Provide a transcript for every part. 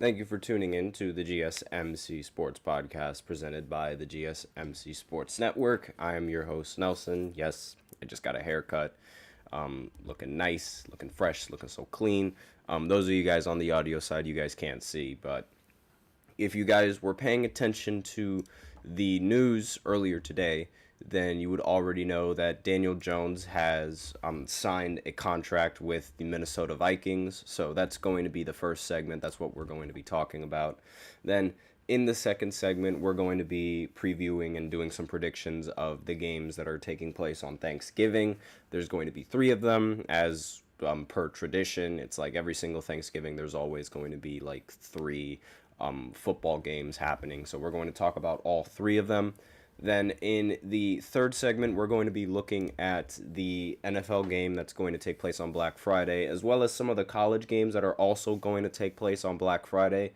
Thank you for tuning in to the GSMC Sports Podcast presented by the GSMC Sports Network. I am your host, Nelson. Yes, I just got a haircut. Looking nice, looking fresh, looking so clean. Those of you guys on the audio side, you guys can't see, but if you guys were paying attention to the news earlier today, then you would already know that Daniel Jones has signed a contract with the Minnesota Vikings. So that's going to be the first segment. That's what we're going to be talking about. Then in the second segment, we're going to be previewing and doing some predictions of the games that are taking place on Thanksgiving. There's going to be 3 of them, as per tradition. It's like every single Thanksgiving, there's always going to be like 3 football games happening. So we're going to talk about all 3 of them. Then in the third segment, we're going to be looking at the NFL game that's going to take place on Black Friday, as well as some of the college games that are also going to take place on Black Friday,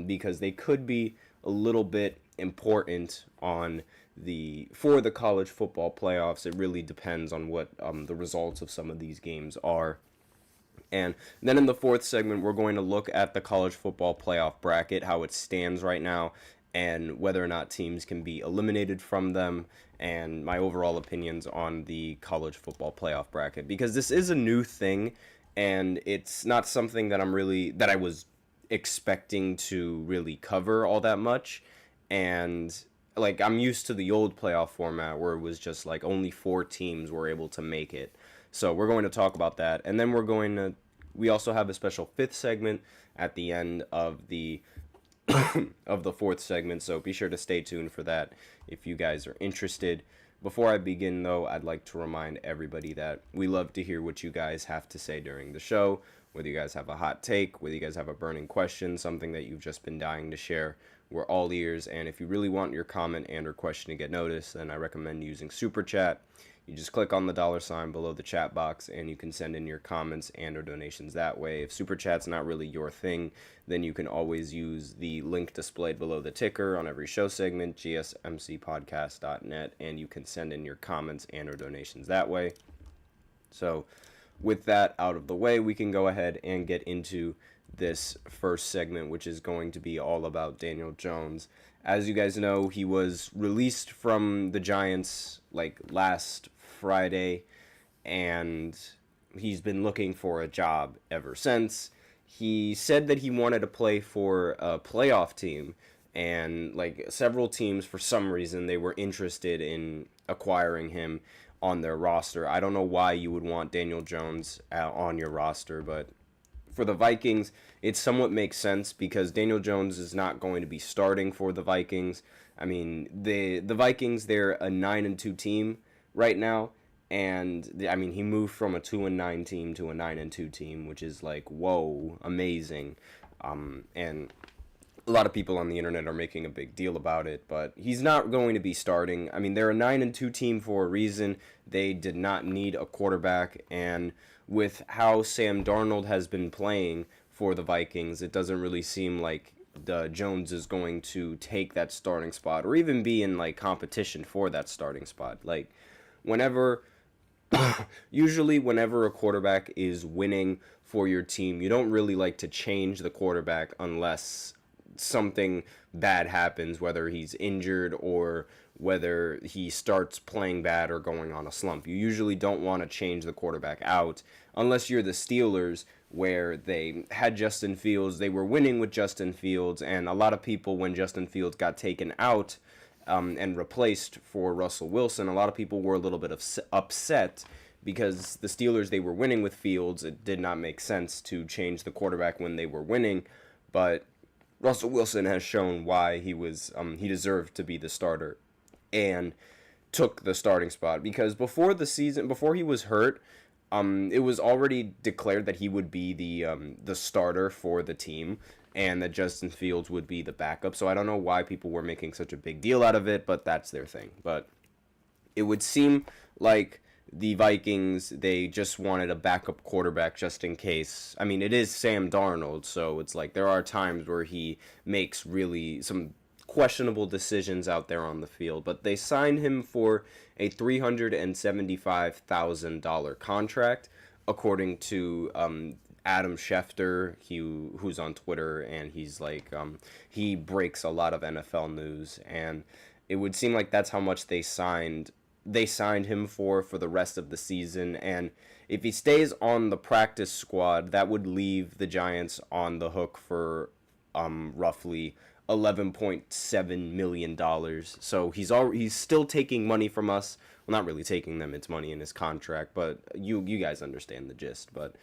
because they could be a little bit important for the college football playoffs. It really depends on what the results of some of these games are. And then in the fourth segment, we're going to look at the college football playoff bracket, how it stands right now, and whether or not teams can be eliminated from them, and my overall opinions on the college football playoff bracket. Because this is a new thing, and it's not something that I was expecting to really cover all that much. And like, I'm used to the old playoff format where it was just like only 4 teams were able to make it. So we're going to talk about that, and then we also have a special 5th segment at the end of the of the 4th segment, so be sure to stay tuned for that if you guys are interested. Before I begin, though, I'd like to remind everybody that we love to hear what you guys have to say during the show, whether you guys have a hot take, whether you guys have a burning question, something that you've just been dying to share. We're all ears, and if you really want your comment and or question to get noticed, then I recommend using Super Chat. You just click on the $ below the chat box, and you can send in your comments and or donations that way. If Super Chat's not really your thing, then you can always use the link displayed below the ticker on every show segment, GSMCPodcast.net, and you can send in your comments and or donations that way. So with that out of the way, we can go ahead and get into this first segment, which is going to be all about Daniel Jones. As you guys know, he was released from the Giants like last Friday, and he's been looking for a job ever since. He said that he wanted to play for a playoff team, and like several teams, for some reason, they were interested in acquiring him on their roster. I don't know why you would want Daniel Jones on your roster, but for the Vikings, it somewhat makes sense because Daniel Jones is not going to be starting for the Vikings. I mean, the Vikings, they're a 9-2 team right now, and he moved from a 2-9 team to a 9-2 team, which is like, whoa, amazing. And a lot of people on the internet are making a big deal about it, but he's not going to be starting. I mean, they're a 9-2 team for a reason. They did not need a quarterback, and with how Sam Darnold has been playing for the Vikings, it doesn't really seem like Jones is going to take that starting spot or even be in like competition for that starting spot. Like usually whenever a quarterback is winning for your team, you don't really like to change the quarterback unless something bad happens, whether he's injured or whether he starts playing bad or going on a slump. You usually don't want to change the quarterback out unless you're the Steelers, where they had Justin Fields. They were winning with Justin Fields, and a lot of people, when Justin Fields got taken out and replaced for Russell Wilson, a lot of people were a little bit upset because the Steelers, they were winning with Fields. It did not make sense to change the quarterback when they were winning, but Russell Wilson has shown why he deserved to be the starter and took the starting spot, because before he was hurt, it was already declared that he would be the starter for the team and that Justin Fields would be the backup. So I don't know why people were making such a big deal out of it, but that's their thing. But it would seem like the Vikings, they just wanted a backup quarterback just in case. I mean, it is Sam Darnold, so it's like there are times where he makes really some questionable decisions out there on the field. But they signed him for a $375,000 contract, according to Adam Schefter, who's on Twitter, and he's like, he breaks a lot of NFL news, and it would seem like that's how much they signed him for the rest of the season. And if he stays on the practice squad, that would leave the Giants on the hook for roughly $11.7 million. So he's still taking money from us. Well, not really taking them; it's money in his contract. But you guys understand the gist. But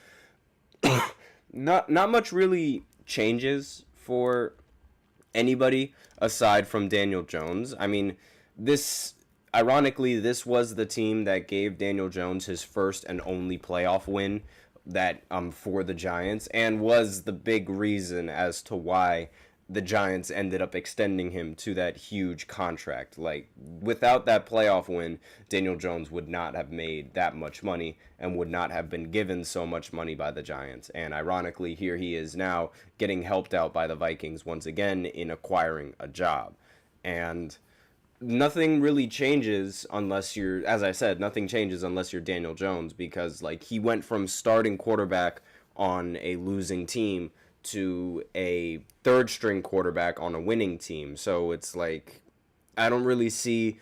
not much really changes for anybody aside from Daniel Jones. I mean, this ironically, this was the team that gave Daniel Jones his first and only playoff win that for the Giants, and was the big reason as to why the Giants ended up extending him to that huge contract. Like, without that playoff win, Daniel Jones would not have made that much money and would not have been given so much money by the Giants. And ironically, here he is now getting helped out by the Vikings once again in acquiring a job. And nothing really changes unless you're, as I said, nothing changes unless you're Daniel Jones, because like he went from starting quarterback on a losing team to a third string quarterback on a winning team. So it's like, I don't really see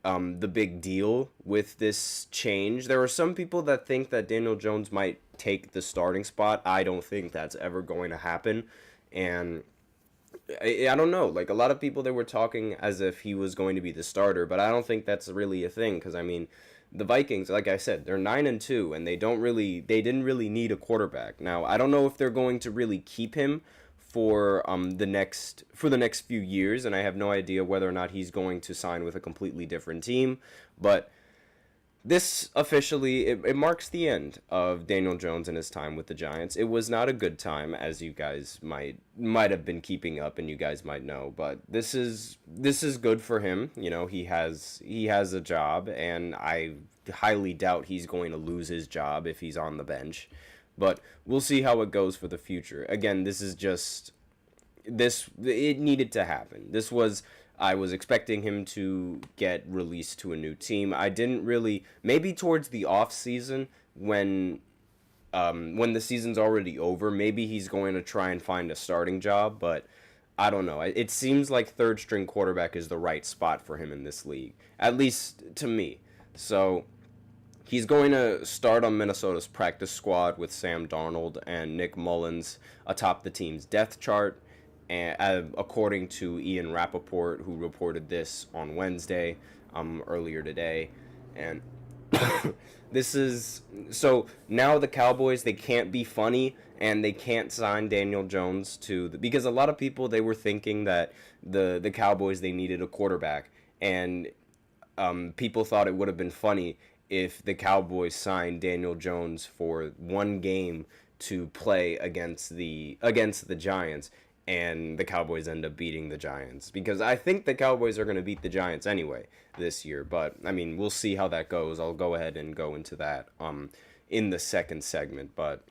the big deal with this change. There are some people that think that Daniel Jones might take the starting spot. I don't think that's ever going to happen. And I don't know. Like, a lot of people, they were talking as if he was going to be the starter, but I don't think that's really a thing, because I mean, the Vikings, like I said, they're 9-2, and they didn't really need a quarterback. Now, I don't know if they're going to really keep him for the next few years, and I have no idea whether or not he's going to sign with a completely different team. But this officially, it marks the end of Daniel Jones and his time with the Giants. It was not a good time, as you guys might have been keeping up, and you guys might know. But this is good for him. You know, he has a job, and I highly doubt he's going to lose his job if he's on the bench. But we'll see how it goes for the future. Again, this is just it needed to happen. I was expecting him to get released to a new team. I didn't really, maybe towards the off season when the season's already over, maybe he's going to try and find a starting job, but I don't know. It seems like third string quarterback is the right spot for him in this league, at least to me. So he's going to start on Minnesota's practice squad with Sam Darnold and Nick Mullins atop the team's depth chart. And according to Ian Rappaport, who reported this on Wednesday, earlier today, and this is so now the Cowboys, they can't be funny and they can't sign Daniel Jones because a lot of people, they were thinking that the Cowboys, they needed a quarterback, and people thought it would have been funny if the Cowboys signed Daniel Jones for one game to play against the Giants, and the Cowboys end up beating the Giants, because I think the Cowboys are going to beat the Giants anyway this year. But I mean, we'll see how that goes. I'll go ahead and go into that in the second segment. But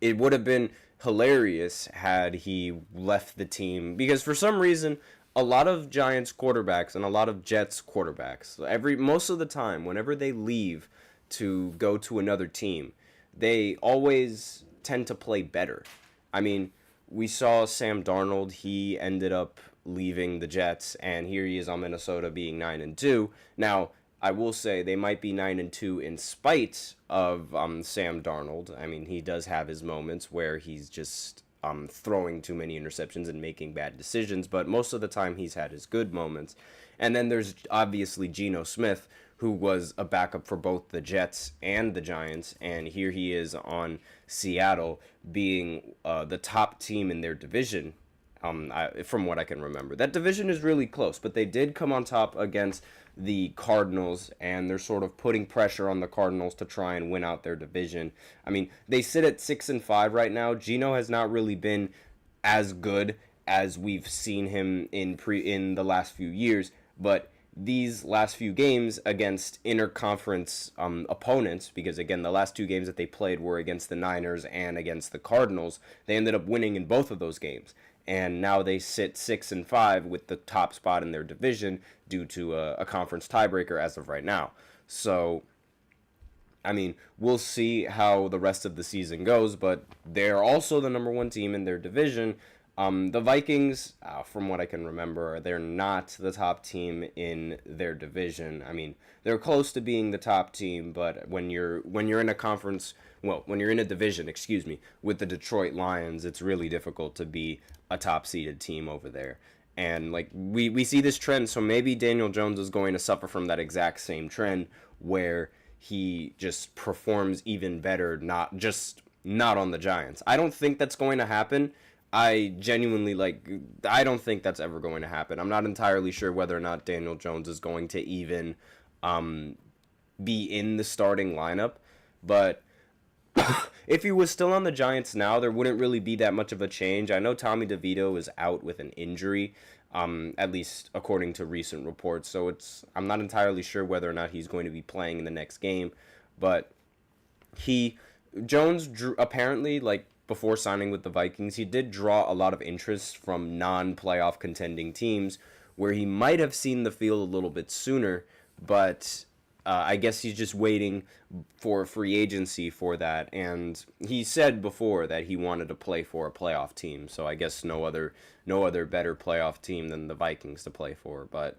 it would have been hilarious had he left the team, because for some reason a lot of Giants quarterbacks and a lot of Jets quarterbacks, most of the time whenever they leave to go to another team, they always tend to play better. I mean, we saw Sam Darnold, he ended up leaving the Jets, and here he is on Minnesota being 9-2. Now, I will say they might be 9-2 in spite of Sam Darnold. I mean, he does have his moments where he's just throwing too many interceptions and making bad decisions, but most of the time he's had his good moments. And then there's obviously Geno Smith, who was a backup for both the Jets and the Giants, and here he is on Seattle being the top team in their division, from what I can remember. That division is really close, but they did come on top against the Cardinals, and they're sort of putting pressure on the Cardinals to try and win out their division. I mean, they sit at 6-5 right now. Geno has not really been as good as we've seen him in the last few years, but these last few games against interconference opponents, because again, the last two games that they played were against the Niners and against the Cardinals, they ended up winning in both of those games. And now they sit 6-5 with the top spot in their division due to a conference tiebreaker as of right now. So I mean, we'll see how the rest of the season goes, but they're also the number one team in their division. The Vikings, from what I can remember, they're not the top team in their division. I mean, they're close to being the top team, but when you're in a conference, well, when you're in a division, excuse me, with the Detroit Lions, it's really difficult to be a top seeded team over there. And like we see this trend, so maybe Daniel Jones is going to suffer from that exact same trend where he just performs even better, not on the Giants. I don't think that's going to happen. I genuinely I don't think that's ever going to happen. I'm not entirely sure whether or not Daniel Jones is going to even be in the starting lineup, but if he was still on the Giants now, there wouldn't really be that much of a change. I know Tommy DeVito is out with an injury, at least according to recent reports. So I'm not entirely sure whether or not he's going to be playing in the next game. But he Jones drew, apparently, like before signing with the Vikings, he did draw a lot of interest from non-playoff contending teams, where he might have seen the field a little bit sooner, but I guess he's just waiting for free agency for that. And he said before that he wanted to play for a playoff team. So I guess no other better playoff team than the Vikings to play for. But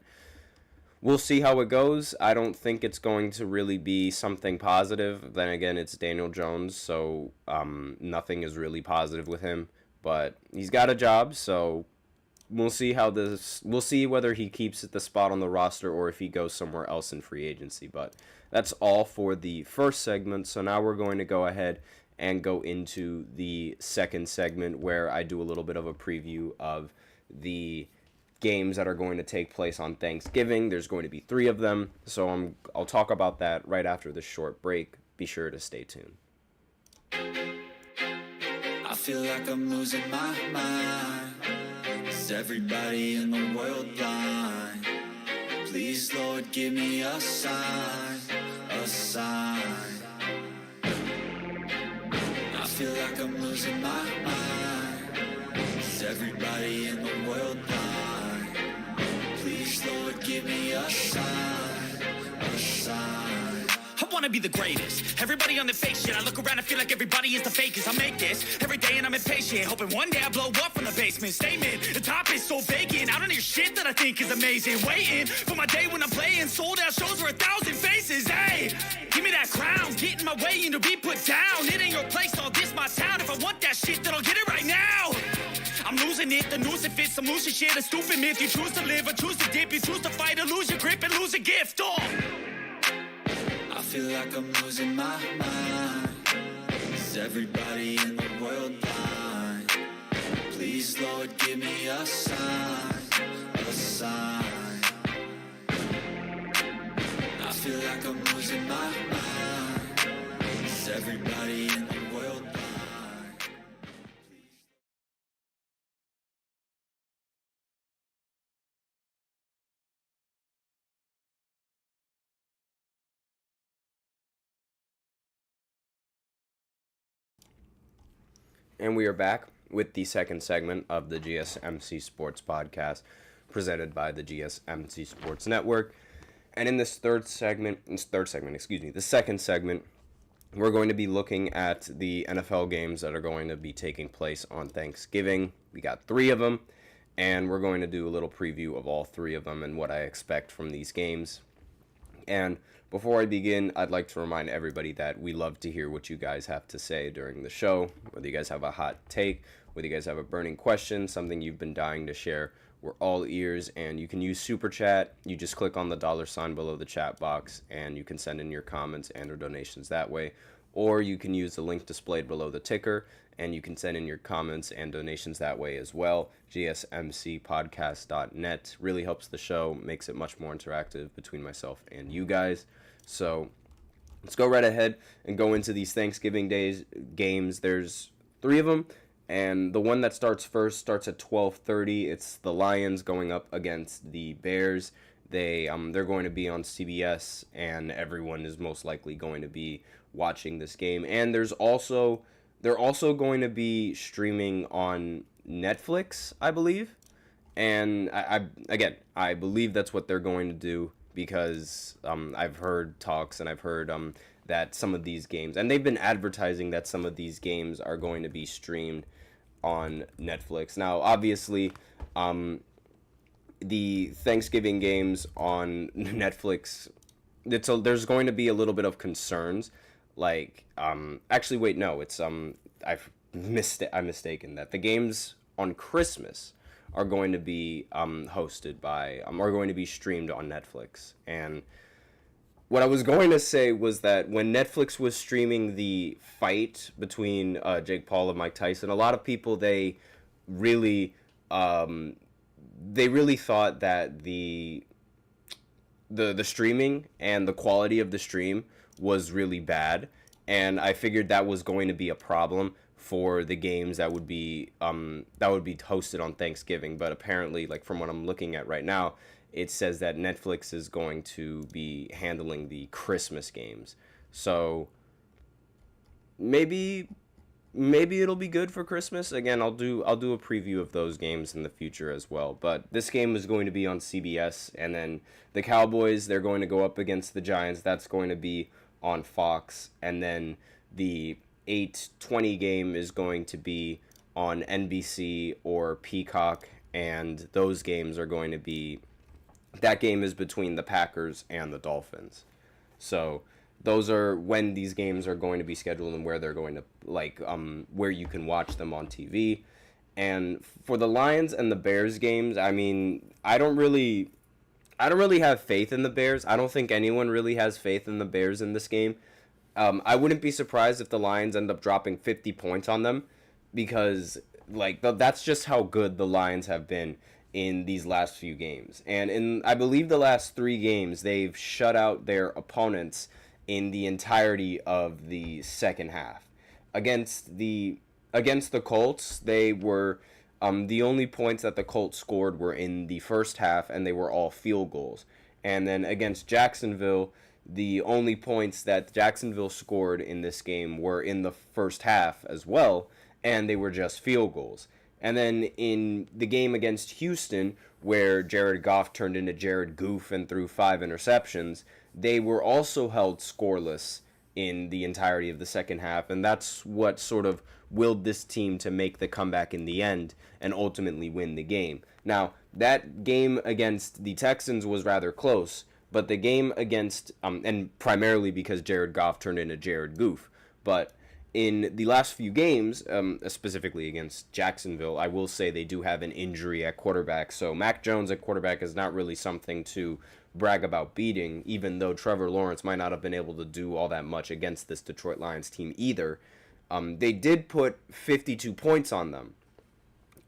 we'll see how it goes. I don't think it's going to really be something positive. Then again, it's Daniel Jones, so nothing is really positive with him. But he's got a job, so we'll see whether he keeps the spot on the roster or if he goes somewhere else in free agency. But that's all for the first segment. So now we're going to go ahead and go into the second segment, where I do a little bit of a preview of the games that are going to take place on Thanksgiving. There's going to be 3 of them, so I'll talk about that right after this short break. Be sure to stay tuned. I feel like I'm losing my mind. Is everybody in the world blind? Please, Lord, give me a sign, a sign. I feel like I'm losing my mind. Is everybody in the world blind? Please, Lord, give me a sign, a sign. I wanna be the greatest. Everybody on the fake shit. I look around and feel like everybody is the fakest. I make this every day and I'm impatient, hoping one day I blow up from the basement. Statement, the top is so vacant. I don't hear shit that I think is amazing. Waiting for my day when I'm playing sold out shows for 1,000 faces. Hey, give me that crown, get in my way and to be put down. It ain't your place, all this my town. If I want that shit, then I'll get it right now. I'm losing it, the noose it fits. I'm losing shit, a stupid myth. You choose to live or choose to dip. You choose to fight or lose your grip and lose a gift. Oh. I feel like I'm losing my mind. Is everybody in the world blind? Please, Lord, give me a sign, a sign. I feel like I'm losing my mind. Is everybody in the world blind? And we are back with the second segment of the GSMC Sports Podcast, presented by the GSMC Sports Network. And in this the second segment, we're going to be looking at the NFL games that are going to be taking place on Thanksgiving. We got 3 of them, and we're going to do a little preview of all 3 of them and what I expect from these games. And before I begin, I'd like to remind everybody that we love to hear what you guys have to say during the show, whether you guys have a hot take, whether you guys have a burning question, something you've been dying to share. We're all ears, and you can use Super Chat. You just click on the $ below the chat box, and you can send in your comments and or donations that way. Or you can use the link displayed below the ticker, and you can send in your comments and donations that way as well. GSMCpodcast.net really helps the show, makes it much more interactive between myself and you guys. So let's go right ahead and go into these Thanksgiving Days games. There's 3 of them, and the one that starts first starts at 12:30. It's the Lions going up against the Bears. They're going to be on CBS, and everyone is most likely going to be watching this game. And they're also going to be streaming on Netflix, I believe. And I believe that's what they're going to do, because I've heard talks and I've heard that some of these games, and they've been advertising that some of these games are going to be streamed on Netflix. Now, obviously, the Thanksgiving games on Netflix, there's going to be a little bit of concerns. Like, actually, wait, no, it's I'm mistaken that the games on Christmas are going to be hosted by are going to be streamed on Netflix. And what I was going to say was that when Netflix was streaming the fight between Jake Paul and Mike Tyson, a lot of people really thought that the streaming and the quality of the stream was really bad, and I figured that was going to be a problem for the games that would be hosted on Thanksgiving. But apparently, like from what I'm looking at right now, it says that Netflix is going to be handling the Christmas games. So maybe it'll be good for Christmas. Again, I'll do a preview of those games in the future as well. But this game is going to be on CBS, and then the Cowboys, they're going to go up against the Giants. That's going to be on Fox, and then the 8:20 game is going to be on NBC or Peacock, and those games are going to be, that game is between the Packers and the Dolphins. So those are when these games are going to be scheduled and where they're going to, where you can watch them on TV. And for the Lions and the Bears games, I mean, I don't really have faith in the Bears. I don't think anyone really has faith in the Bears in this game. I wouldn't be surprised if the Lions end up dropping 50 points on them, because that's just how good the Lions have been in these last few games. And in, I believe, the last 3 games, they've shut out their opponents in the entirety of the second half. Against the Colts, they were the only points that the Colts scored were in the first half, and they were all field goals. And then against Jacksonville, the only points that Jacksonville scored in this game were in the first half as well, and they were just field goals. And then in the game against Houston, where Jared Goff turned into Jared Goof and threw 5 interceptions, they were also held scoreless in the entirety of the second half, and that's what sort of willed this team to make the comeback in the end and ultimately win the game. Now, that game against the Texans was rather close, but the game against, and primarily because Jared Goff turned into Jared Goof, but in the last few games, specifically against Jacksonville, I will say they do have an injury at quarterback. So Mac Jones at quarterback is not really something to brag about beating, even though Trevor Lawrence might not have been able to do all that much against this Detroit Lions team either. They did put 52 points on them.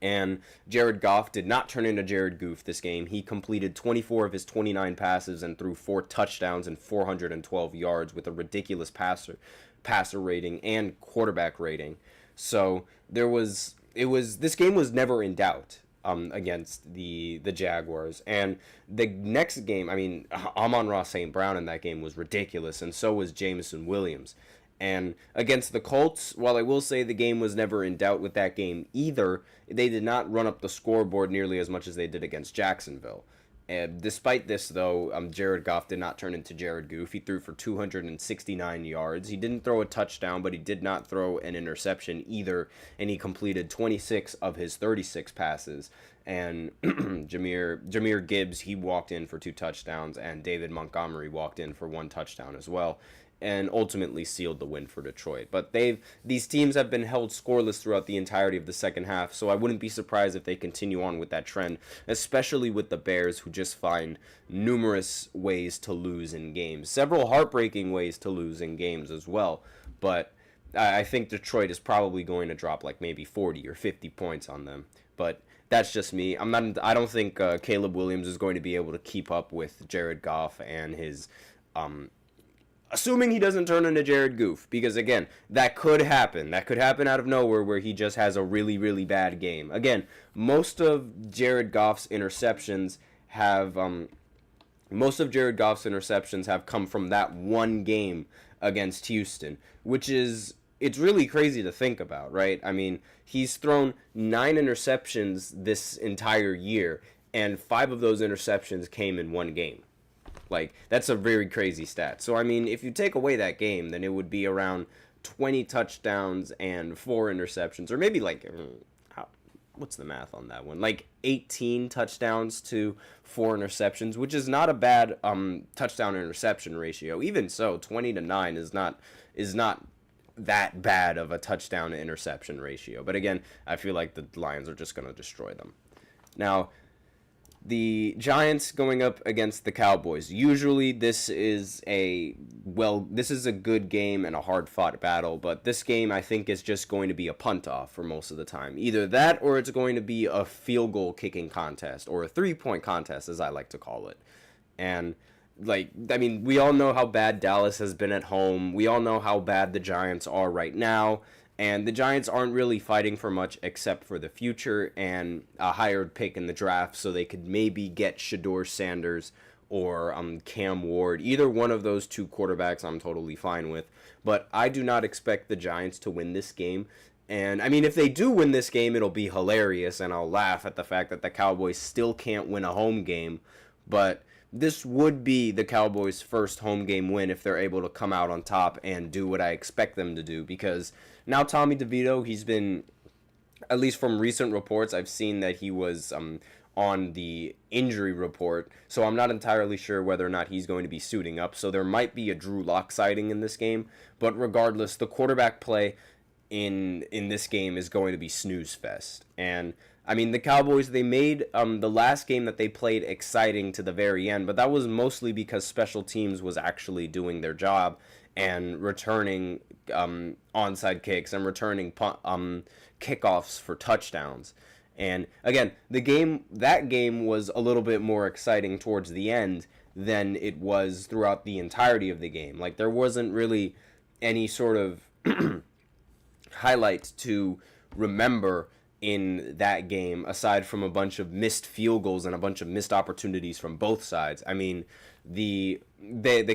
And Jared Goff did not turn into Jared Goof this game. He completed 24 of his 29 passes and threw 4 touchdowns and 412 yards with a ridiculous passer rating and quarterback rating. So this game was never in doubt against the Jaguars. And the next game, I mean, Amon-Ra St. Brown in that game was ridiculous, and so was Jameson Williams. And against the Colts, while I will say the game was never in doubt with that game either, they did not run up the scoreboard nearly as much as they did against Jacksonville. And despite this, though, Jared Goff did not turn into Jared Goof. He threw for 269 yards. He didn't throw a touchdown, but he did not throw an interception either, and he completed 26 of his 36 passes. And Jahmyr Gibbs, he walked in for 2 touchdowns, and David Montgomery walked in for 1 touchdown as well, and ultimately sealed the win for Detroit. But these teams have been held scoreless throughout the entirety of the second half, so I wouldn't be surprised if they continue on with that trend, especially with the Bears, who just find numerous ways to lose in games. Several heartbreaking ways to lose in games as well, but I think Detroit is probably going to drop like maybe 40 or 50 points on them. But that's just me. I don't think Caleb Williams is going to be able to keep up with Jared Goff and his assuming he doesn't turn into Jared Goof, because again, that could happen. That could happen out of nowhere where he just has a really, really bad game. Again, most of Jared Goff's interceptions have come from that one game against Houston, which is, it's really crazy to think about, right? I mean, he's thrown 9 interceptions this entire year, and 5 of those interceptions came in one game. Like, that's a very crazy stat. So, I mean, if you take away that game, then it would be around 20 touchdowns and 4 interceptions, or maybe like, what's the math on that one? Like 18 touchdowns to 4 interceptions, which is not a bad touchdown interception ratio. Even so, 20-9 is not that bad of a touchdown to interception ratio. But again, I feel like the Lions are just going to destroy them. Now, the Giants going up against the Cowboys. Usually this is a good game and a hard-fought battle, but this game I think is just going to be a punt-off for most of the time. Either that or it's going to be a field goal kicking contest, or a 3-point contest as I like to call it. And we all know how bad Dallas has been at home. We all know how bad the Giants are right now. And the Giants aren't really fighting for much except for the future and a hired pick in the draft, so they could maybe get Shedeur Sanders or Cam Ward. Either one of those 2 quarterbacks I'm totally fine with. But I do not expect the Giants to win this game. And, I mean, if they do win this game, it'll be hilarious, and I'll laugh at the fact that the Cowboys still can't win a home game. But this would be the Cowboys' first home game win if they're able to come out on top and do what I expect them to do, because now Tommy DeVito, he's been, at least from recent reports, I've seen that he was on the injury report, so I'm not entirely sure whether or not he's going to be suiting up, so there might be a Drew Lock sighting in this game, but regardless, the quarterback play in this game is going to be snooze fest. And I mean, the Cowboys, they made the last game that they played exciting to the very end, but that was mostly because special teams was actually doing their job and returning onside kicks and returning kickoffs for touchdowns. And again, that game was a little bit more exciting towards the end than it was throughout the entirety of the game. Like, there wasn't really any sort of highlights to remember in that game, aside from a bunch of missed field goals and a bunch of missed opportunities from both sides. I mean, the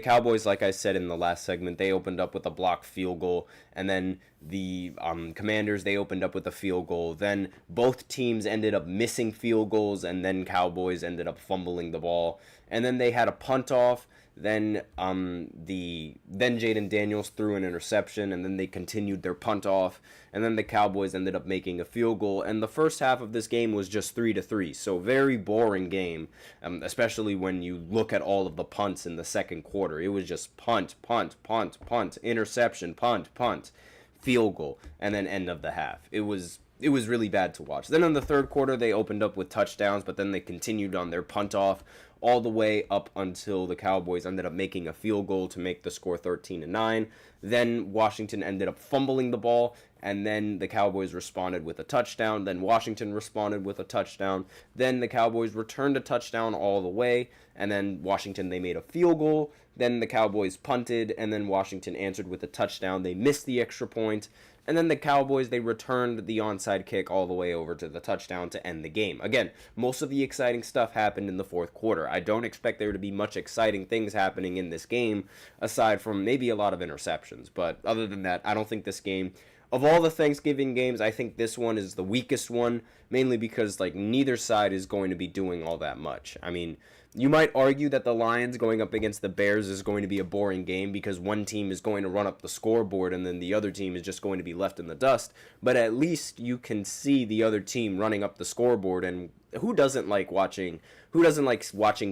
Cowboys, like I said in the last segment, they opened up with a blocked field goal, and then the Commanders, they opened up with a field goal. Then both teams ended up missing field goals, and then Cowboys ended up fumbling the ball. And then they had a punt off. Then Jaden Daniels threw an interception, and then they continued their punt off, and then the Cowboys ended up making a field goal. And the first half of this game was just 3-3, so very boring game, especially when you look at all of the punts in the second quarter. It was just punt, punt, punt, punt, interception, punt, punt, field goal, and then end of the half. It was really bad to watch. Then in the third quarter, they opened up with touchdowns, but then they continued on their punt off all the way up until the Cowboys ended up making a field goal to make the score 13-9. Then Washington ended up fumbling the ball, and then the Cowboys responded with a touchdown. Then Washington responded with a touchdown. Then the Cowboys returned a touchdown all the way, and then Washington, they made a field goal. Then the Cowboys punted, and then Washington answered with a touchdown. They missed the extra point. And then the Cowboys, they returned the onside kick all the way over to the touchdown to end the game. Again, most of the exciting stuff happened in the fourth quarter. I don't expect there to be much exciting things happening in this game, aside from maybe a lot of interceptions. But other than that, I don't think this game, of all the Thanksgiving games, I think this one is the weakest one, mainly because neither side is going to be doing all that much. I mean, you might argue that the Lions going up against the Bears is going to be a boring game because one team is going to run up the scoreboard and then the other team is just going to be left in the dust. But at least you can see the other team running up the scoreboard, and who doesn't like watching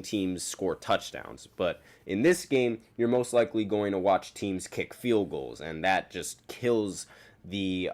teams score touchdowns? But in this game, you're most likely going to watch teams kick field goals, and that just kills the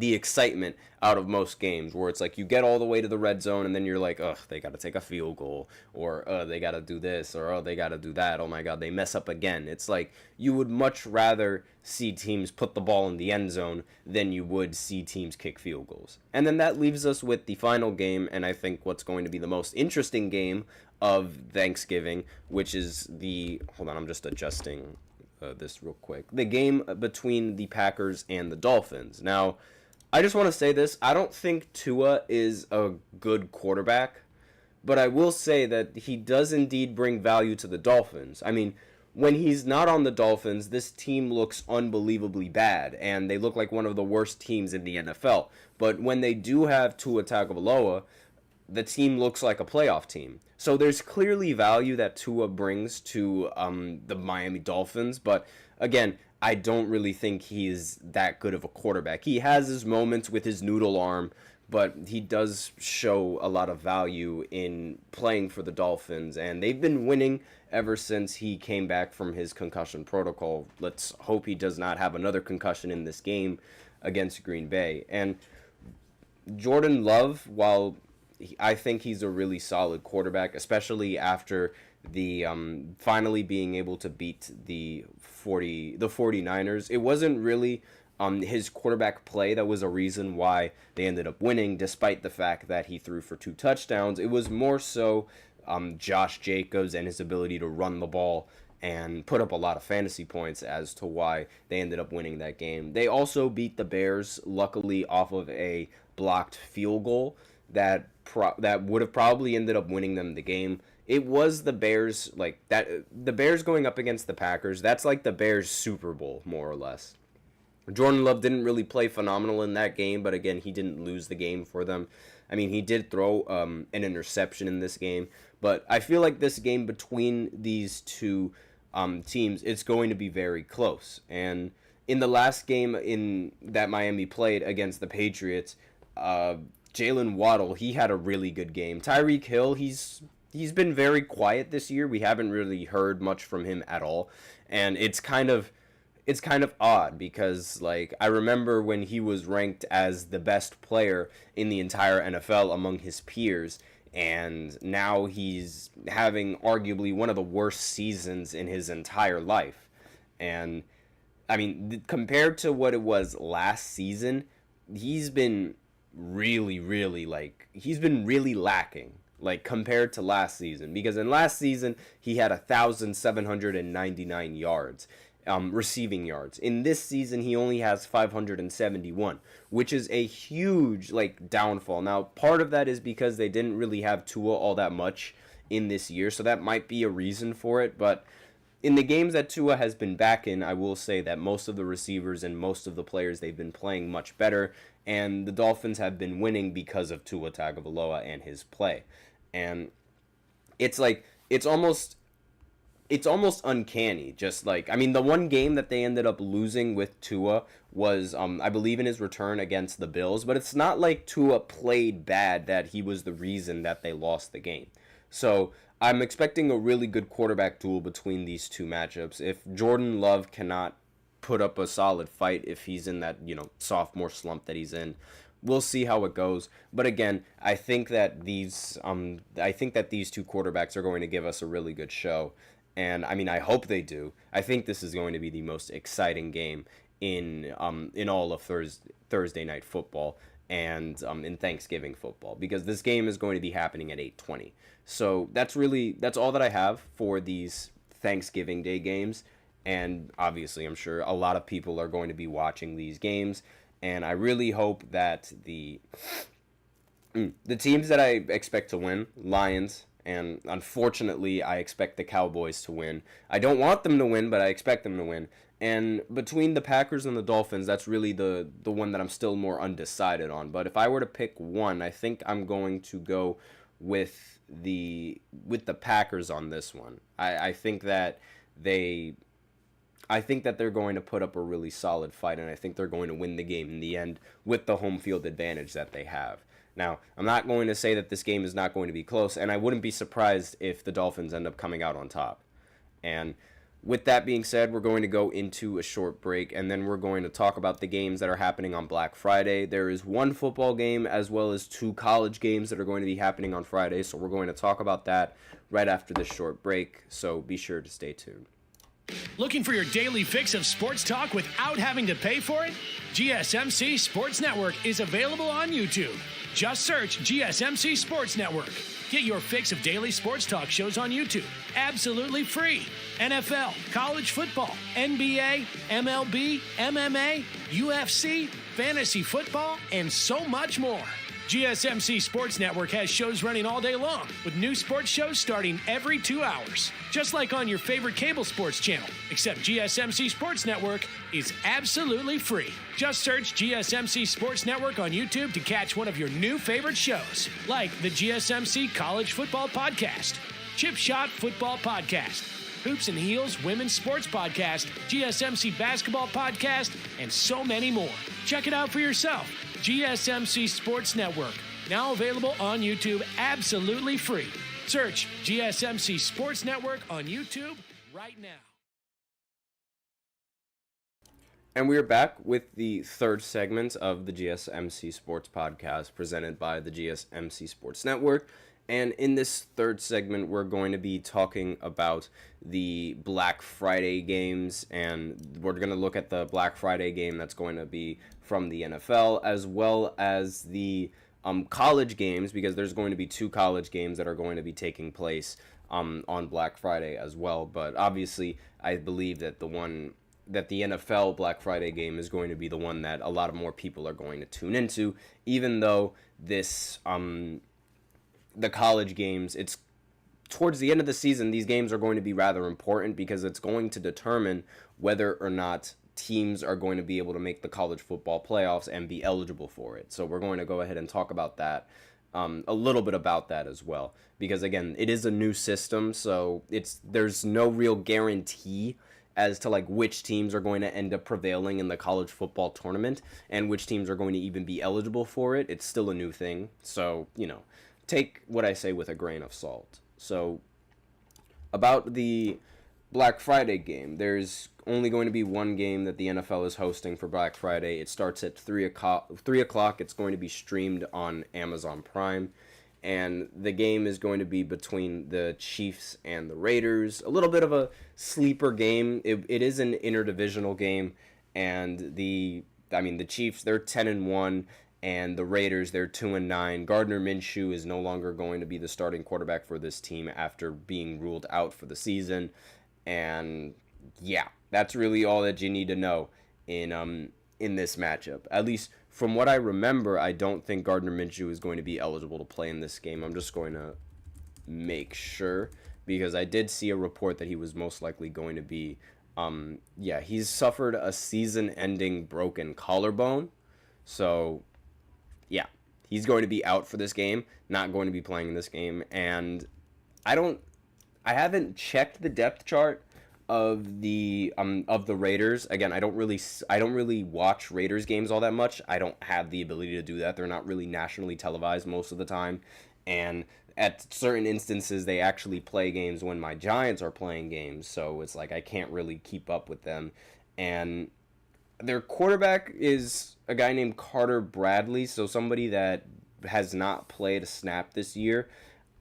excitement out of most games, where it's like you get all the way to the red zone and then you're like, ugh, they got to take a field goal, or they got to do this, or they got to do that, oh my god, they mess up again. It's like you would much rather see teams put the ball in the end zone than you would see teams kick field goals. And then that leaves us with the final game, and I think what's going to be the most interesting game of Thanksgiving, which is hold on, I'm just adjusting this real quick, the game between the Packers and the Dolphins. Now, I just want to say this. I don't think Tua is a good quarterback, but I will say that he does indeed bring value to the Dolphins. I mean, when he's not on the Dolphins, this team looks unbelievably bad, and they look like one of the worst teams in the NFL. But when they do have Tua Tagovailoa, the team looks like a playoff team. So there's clearly value that Tua brings to the Miami Dolphins, but again, I don't really think he's that good of a quarterback. He has his moments with his noodle arm, but he does show a lot of value in playing for the Dolphins, and they've been winning ever since he came back from his concussion protocol. Let's hope he does not have another concussion in this game against Green Bay. And Jordan Love, while I think he's a really solid quarterback, especially after the finally being able to beat the 49ers. It wasn't really his quarterback play that was a reason why they ended up winning, despite the fact that he threw for 2 touchdowns. It was more so Josh Jacobs and his ability to run the ball and put up a lot of fantasy points as to why they ended up winning that game. They also beat the Bears, luckily off of a blocked field goal that would have probably ended up winning them the game. It was the Bears, like that. The Bears going up against the Packers, that's like the Bears Super Bowl, more or less. Jordan Love didn't really play phenomenal in that game, but again, he didn't lose the game for them. I mean, he did throw an interception in this game, but I feel like this game between these two teams, it's going to be very close. And in the last game that Miami played against the Patriots, Jalen Waddle, he had a really good game. Tyreek Hill, he's been very quiet this year. We haven't really heard much from him at all, and it's kind of odd because, like, I remember when he was ranked as the best player in the entire NFL among his peers, and now he's having arguably one of the worst seasons in his entire life. And I mean, compared to what it was last season, he's been really lacking, like, compared to last season, because in last season he had 1,799 yards, receiving yards. In this season he only has 571, which is a huge, like, downfall. Now, part of that is because they didn't really have Tua all that much in this year, so that might be a reason for it, but in the games that Tua has been back in, I will say that most of the receivers and most of the players, they've been playing much better, and the Dolphins have been winning because of Tua Tagovailoa and his play. And it's like, it's almost uncanny. Just like, I mean, the one game that they ended up losing with Tua was, I believe, in his return against the Bills, but it's not like Tua played bad that he was the reason that they lost the game. So I'm expecting a really good quarterback duel between these two matchups. If Jordan Love cannot put up a solid fight, if he's in that, sophomore slump that he's in, we'll see how it goes. But again, I think that these two quarterbacks are going to give us a really good show. And I mean, I hope they do. I think this is going to be the most exciting game in all of Thursday night football and in Thanksgiving football, because this game is going to be happening at 8:20. So that's all that I have for these Thanksgiving Day games. And obviously, I'm sure a lot of people are going to be watching these games, and I really hope that the teams that I expect to win, Lions, and unfortunately, I expect the Cowboys to win. I don't want them to win, but I expect them to win. And between the Packers and the Dolphins, that's really the one that I'm still more undecided on. But if I were to pick one, I think I'm going to go with the Packers on this one. I think that they're going to put up a really solid fight, and I think they're going to win the game in the end with the home field advantage that they have. Now, I'm not going to say that this game is not going to be close, and I wouldn't be surprised if the Dolphins end up coming out on top. And with that being said, we're going to go into a short break, and then we're going to talk about the games that are happening on Black Friday. There is one football game as well as 2 college games that are going to be happening on Friday, so we're going to talk about that right after this short break, so be sure to stay tuned. Looking for your daily fix of sports talk without having to pay for it? GSMC Sports Network is available on YouTube. Just search GSMC Sports Network. Get your fix of daily sports talk shows on YouTube, absolutely free. NFL, college football, NBA, MLB, MMA, UFC, fantasy football, and so much more. GSMC Sports Network has shows running all day long, with new sports shows starting every 2 hours. Just like on your favorite cable sports channel, except GSMC Sports Network is absolutely free. Just search GSMC Sports Network on YouTube to catch one of your new favorite shows, like the GSMC College Football Podcast, Chip Shot Football Podcast, Hoops and Heels Women's Sports Podcast, GSMC Basketball Podcast, and so many more. Check it out for yourself. GSMC Sports Network, now available on YouTube absolutely free. Search GSMC Sports Network on YouTube right now. And we are back with the third segment of the GSMC Sports Podcast presented by the GSMC Sports Network. And in this third segment, we're going to be talking about the Black Friday games, and we're going to look at the Black Friday game that's going to be from the NFL, as well as the college games, because there's going to be 2 college games that are going to be taking place on Black Friday as well. But obviously, I believe that the NFL Black Friday game is going to be the one that a lot of more people are going to tune into, even though this the college games, it's towards the end of the season, these games are going to be rather important because it's going to determine whether or not teams are going to be able to make the college football playoffs and be eligible for it. So we're going to go ahead and talk about that, a little bit about that as well, because again, it is a new system, so there's no real guarantee as to like which teams are going to end up prevailing in the college football tournament and which teams are going to even be eligible for it. It's still a new thing, so take what I say with a grain of salt. So, about the Black Friday game, there's only going to be one game that the NFL is hosting for Black Friday. It starts at 3 o'clock. It's going to be streamed on Amazon Prime. And the game is going to be between the Chiefs and the Raiders. A little bit of a sleeper game. It is an interdivisional game. And the Chiefs, they're 10-1. And the Raiders, they're 2-9. Gardner Minshew is no longer going to be the starting quarterback for this team after being ruled out for the season. And yeah, that's really all that you need to know in this matchup. At least from what I remember, I don't think Gardner Minshew is going to be eligible to play in this game. I'm just going to make sure, because I did see a report that he was most likely going to be, he's suffered a season-ending broken collarbone. So yeah, he's going to be out for this game, not going to be playing in this game. And I haven't checked the depth chart of the Raiders. Again, I don't really watch Raiders games all that much. I don't have the ability to do that. They're not really nationally televised most of the time. And at certain instances, they actually play games when my Giants are playing games. So it's like I can't really keep up with them. And their quarterback is a guy named Carter Bradley, so somebody that has not played a snap this year.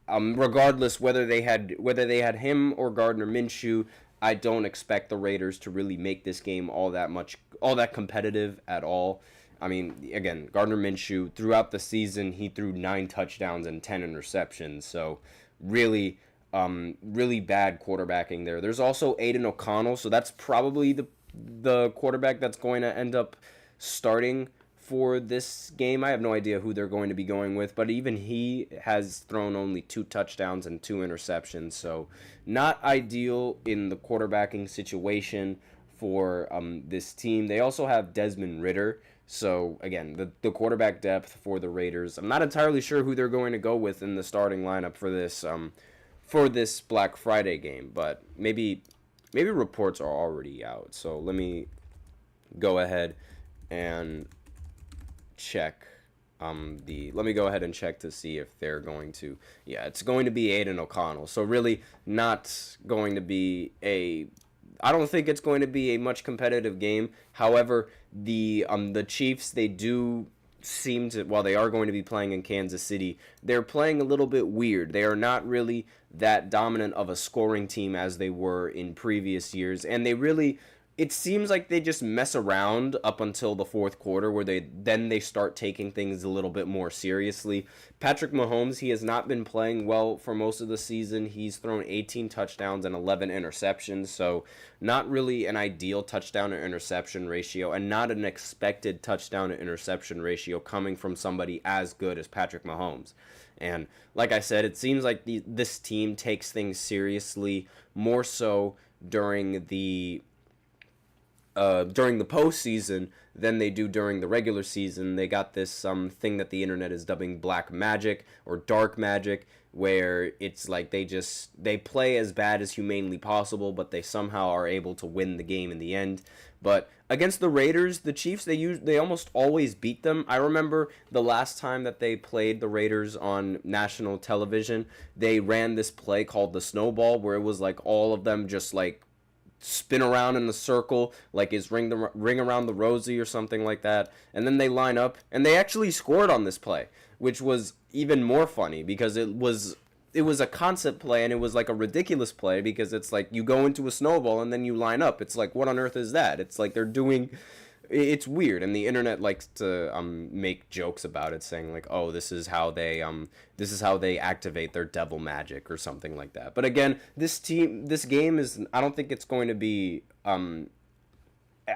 Regardless whether they had him or Gardner Minshew, I don't expect the Raiders to really make this game all that competitive at all. I mean, again, Gardner Minshew throughout the season he threw 9 touchdowns and 10 interceptions, so really bad quarterbacking there. There's also Aiden O'Connell, so that's probably the quarterback that's going to end up starting for this game. I have no idea who they're going to be going with, but even he has thrown only 2 touchdowns and 2 interceptions, so not ideal in the quarterbacking situation for this team. They also have Desmond Ridder, so again, the quarterback depth for the Raiders, I'm not entirely sure who they're going to go with in the starting lineup for this Black Friday game, but maybe reports are already out. So let me go ahead and check let me go ahead and check to see if they're going to. Yeah, it's going to be Aiden O'Connell. So really not going to be I don't think it's going to be a much competitive game. However, the Chiefs, they do seem to, while they are going to be playing in Kansas City, they're playing a little bit weird. They are not really that dominant of a scoring team as they were in previous years, and they really, it seems like they just mess around up until the fourth quarter where they start taking things a little bit more seriously. Patrick Mahomes, he has not been playing well for most of the season. He's thrown 18 touchdowns and 11 interceptions, so not really an ideal touchdown to interception ratio, and not an expected touchdown to interception ratio coming from somebody as good as Patrick Mahomes. And like I said, it seems like this team takes things seriously more so during the postseason than they do during the regular season. They got this thing that the internet is dubbing black magic or dark magic, where it's like they play as bad as humanly possible, but they somehow are able to win the game in the end. But against the Raiders, the Chiefs, they almost always beat them. I remember the last time that they played the Raiders on national television, they ran this play called the snowball, where it was like all of them just like spin around in the circle, like is ring around the rosy or something like that, and then they line up, and they actually scored on this play, which was even more funny because it was a concept play, and it was like a ridiculous play because it's like you go into a snowball and then you line up. It's like, what on earth is that? It's like it's weird, and the internet likes to make jokes about it, saying like, oh, this is how they activate their devil magic or something like that. But again, this game is, I don't think it's going to be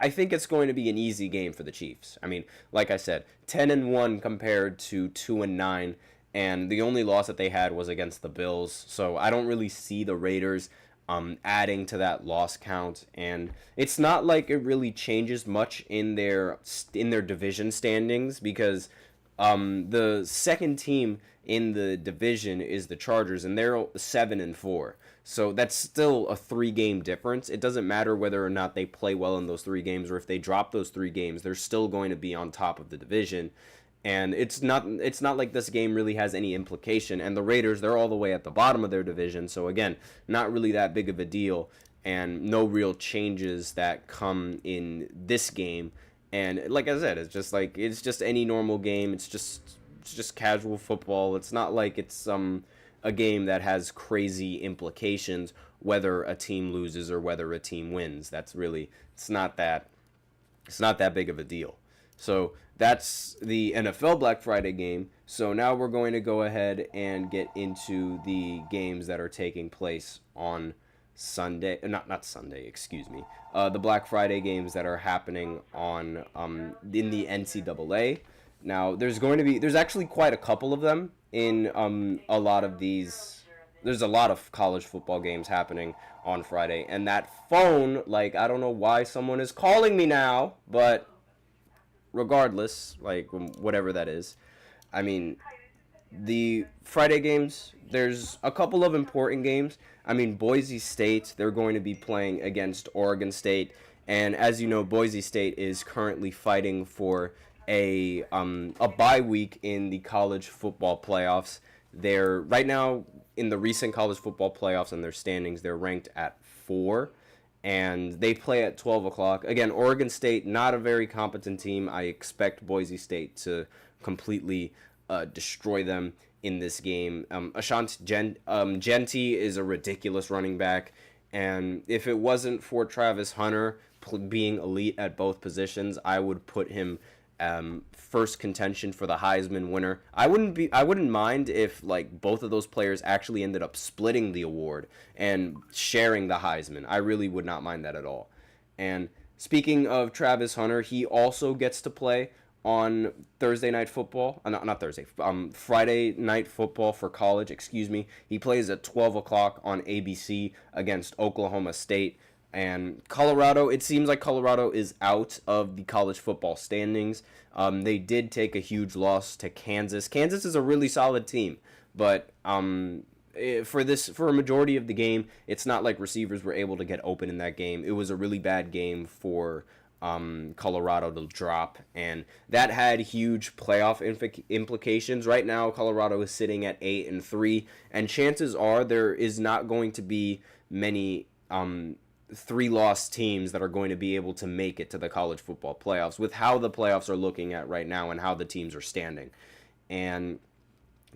I think it's going to be an easy game for the Chiefs. I mean, like I said, 10-1 compared to 2-9, and the only loss that they had was against the Bills. So I don't really see the Raiders adding to that loss count, and it's not like it really changes much in their division standings, because the second team in the division is the Chargers, and they're 7-4. So that's still a 3-game difference. It doesn't matter whether or not they play well in those 3 games, or if they drop those 3 games, they're still going to be on top of the division. And it's not like this game really has any implication. And the Raiders, they're all the way at the bottom of their division. So again, not really that big of a deal, and no real changes that come in this game. And like I said, it's just any normal game. It's just casual football. It's not like it's a game that has crazy implications whether a team loses or whether a team wins. It's not that big of a deal. So that's the NFL Black Friday game. So now we're going to go ahead and get into the games that are taking place on Sunday. Not Sunday, excuse me. The Black Friday games that are happening on in the NCAA. Now there's actually quite a couple of them in a lot of these. There's a lot of college football games happening on Friday, and that phone, like, I don't know why someone is calling me now, but regardless, like, whatever that is, I mean, the Friday games, there's a couple of important games. I mean, Boise State, they're going to be playing against Oregon State, and as you know, Boise State is currently fighting for a bye week in the college football playoffs. They're right now in the recent college football playoffs and their standings, they're ranked at 4. And they play at 12 o'clock. Again, Oregon State, not a very competent team. I expect Boise State to completely destroy them in this game. Ashanti Genty is a ridiculous running back. And if it wasn't for Travis Hunter being elite at both positions, I would put him first contention for the Heisman winner. I wouldn't mind if, like, both of those players actually ended up splitting the award and sharing the Heisman. I really would not mind that at all. And speaking of Travis Hunter, he also gets to play on Thursday night football. Not Thursday. Friday night football for college. Excuse me. He plays at 12 o'clock on ABC against Oklahoma State. And Colorado, it seems like Colorado is out of the college football standings. They did take a huge loss to Kansas. Kansas is a really solid team, but for a majority of the game, it's not like receivers were able to get open in that game. It was a really bad game for Colorado to drop, and that had huge playoff implications. Right now, Colorado is sitting at 8-3, and chances are there is not going to be many 3-loss teams that are going to be able to make it to the college football playoffs with how the playoffs are looking at right now and how the teams are standing. And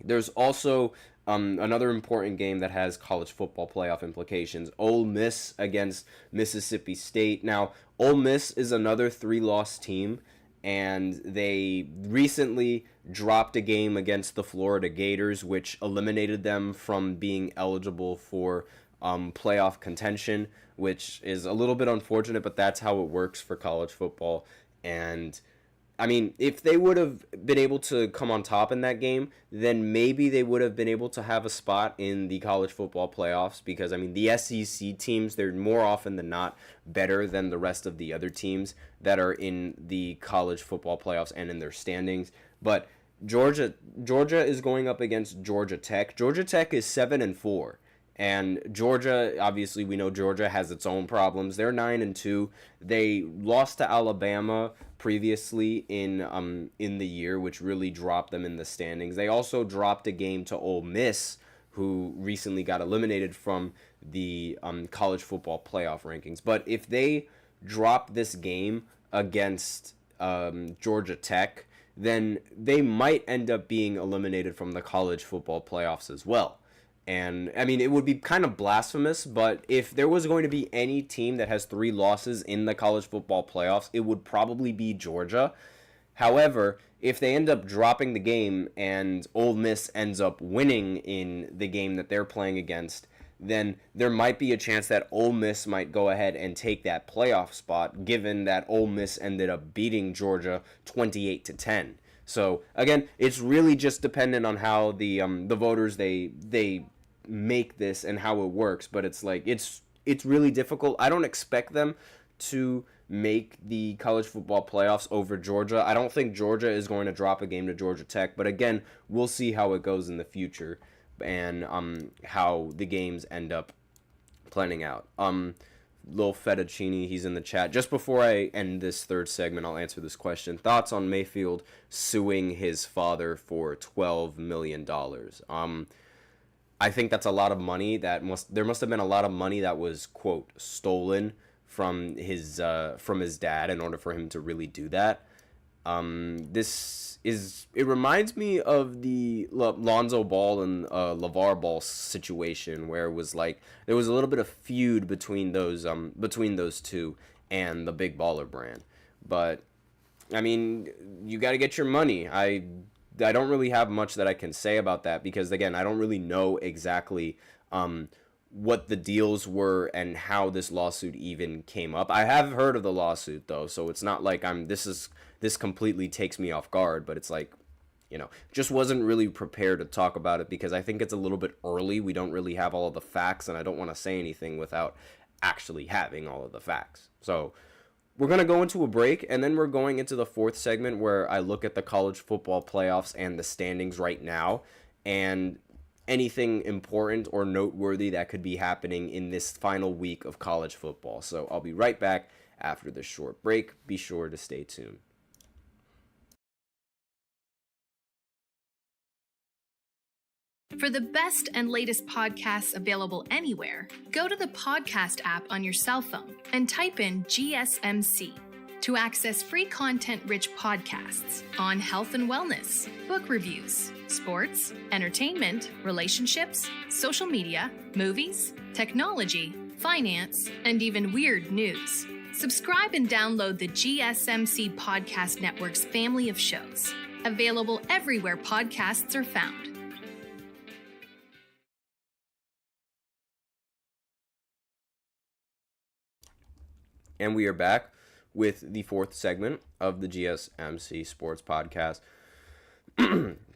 there's also Another important game that has college football playoff implications, Ole Miss against Mississippi State. Now, Ole Miss is another 3-loss team, and they recently dropped a game against the Florida Gators, which eliminated them from being eligible for playoff contention, which is a little bit unfortunate, but that's how it works for college football. And I mean, if they would have been able to come on top in that game, then maybe they would have been able to have a spot in the college football playoffs, because, I mean, the SEC teams, they're more often than not better than the rest of the other teams that are in the college football playoffs and in their standings. But Georgia is going up against Georgia Tech. Georgia Tech is 7-4. And Georgia, obviously, we know Georgia has its own problems. They're 9-2. They lost to Alabama previously in the year, which really dropped them in the standings. They also dropped a game to Ole Miss, who recently got eliminated from the college football playoff rankings. But if they drop this game against Georgia Tech, then they might end up being eliminated from the college football playoffs as well. And, I mean, it would be kind of blasphemous, but if there was going to be any team that has 3 losses in the college football playoffs, it would probably be Georgia. However, if they end up dropping the game and Ole Miss ends up winning in the game that they're playing against, then there might be a chance that Ole Miss might go ahead and take that playoff spot, given that Ole Miss ended up beating Georgia 28-10. So, again, it's really just dependent on how the voters, they make this and how it works, but it's like it's really difficult. I don't expect them to make the college football playoffs over Georgia. I don't think Georgia is going to drop a game to Georgia Tech, but again, we'll see how it goes in the future and how the games end up planning out. Lil Fettuccine, he's in the chat. Just before I end this third segment, I'll answer this question. Thoughts on Mayfield suing his father for $12 million? I think that's a lot of money. There must have been a lot of money that was, quote, stolen from his dad in order for him to really do that. It reminds me of the Lonzo Ball and LeVar Ball situation, where it was like there was a little bit of feud between those two and the Big Baller brand. But I mean, you got to get your money. I don't really have much that I can say about that, because again, I don't really know exactly what the deals were and how this lawsuit even came up. I have heard of the lawsuit though, so it's not like this completely takes me off guard, but it's like, just wasn't really prepared to talk about it because I think it's a little bit early. We don't really have all of the facts, and I don't want to say anything without actually having all of the facts. So we're going to go into a break, and then we're going into the fourth segment where I look at the college football playoffs and the standings right now, and anything important or noteworthy that could be happening in this final week of college football. So I'll be right back after this short break. Be sure to stay tuned. For the best and latest podcasts available anywhere, go to the podcast app on your cell phone and type in GSMC to access free content-rich podcasts on health and wellness, book reviews, sports, entertainment, relationships, social media, movies, technology, finance, and even weird news. Subscribe and download the GSMC Podcast Network's family of shows, available everywhere podcasts are found. And we are back with the fourth segment of the GSMC Sports Podcast,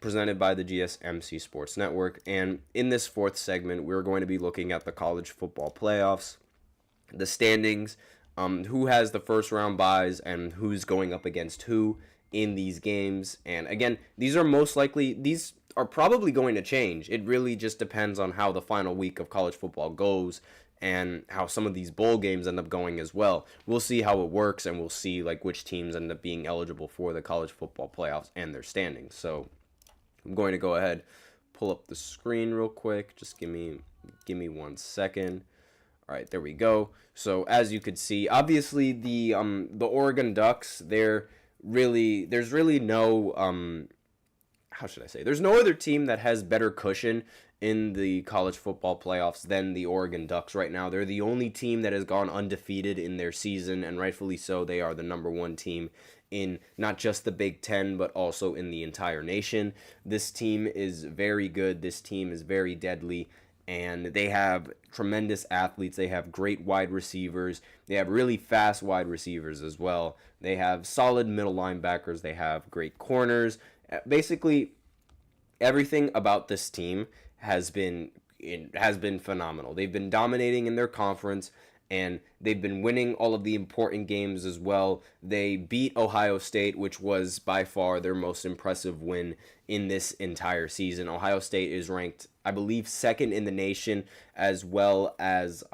presented by the GSMC Sports Network. And in this fourth segment, we're going to be looking at the college football playoffs, the standings, who has the first round buys, and who's going up against who in these games. And again, these are probably going to change. It really just depends on how the final week of college football goes and how some of these bowl games end up going as well. We'll see how it works, and we'll see which teams end up being eligible for the college football playoffs and their standings. So I'm going to go ahead, pull up the screen real quick. Just give me 1 second. All right, there we go. So as you could see, obviously the Oregon Ducks, there's really no how should I say? There's no other team that has better cushion in the college football playoffs than the Oregon Ducks right now. They're the only team that has gone undefeated in their season, and rightfully so. They are the number one team in not just the Big Ten, but also in the entire nation. This team is very good. This team is very deadly, and they have tremendous athletes. They have great wide receivers. They have really fast wide receivers as well. They have solid middle linebackers. They have great corners. Basically, everything about this team has been phenomenal. They've been dominating in their conference, and they've been winning all of the important games as well. They beat Ohio State, which was by far their most impressive win in this entire season. Ohio State is ranked, I believe, second in the nation, as well as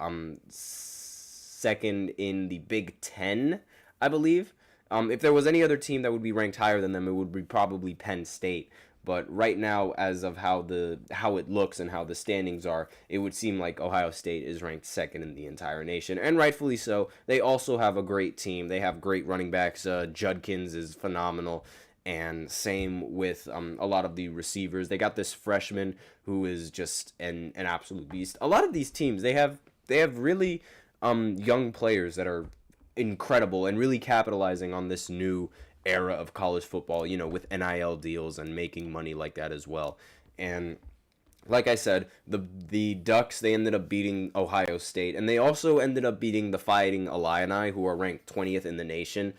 second in the Big Ten, I believe. If there was any other team that would be ranked higher than them, it would be probably Penn State. But right now, as of how it looks and how the standings are, it would seem like Ohio State is ranked second in the entire nation, and rightfully so. They also have a great team. They have great running backs. Judkins is phenomenal, and same with a lot of the receivers. They got this freshman who is just an absolute beast. A lot of these teams, they have really young players that are incredible and really capitalizing on this new era of college football, with NIL deals and making money like that as well. And like I said, the Ducks, they ended up beating Ohio State, and they also ended up beating the Fighting Illini, who are ranked 20th in the nation.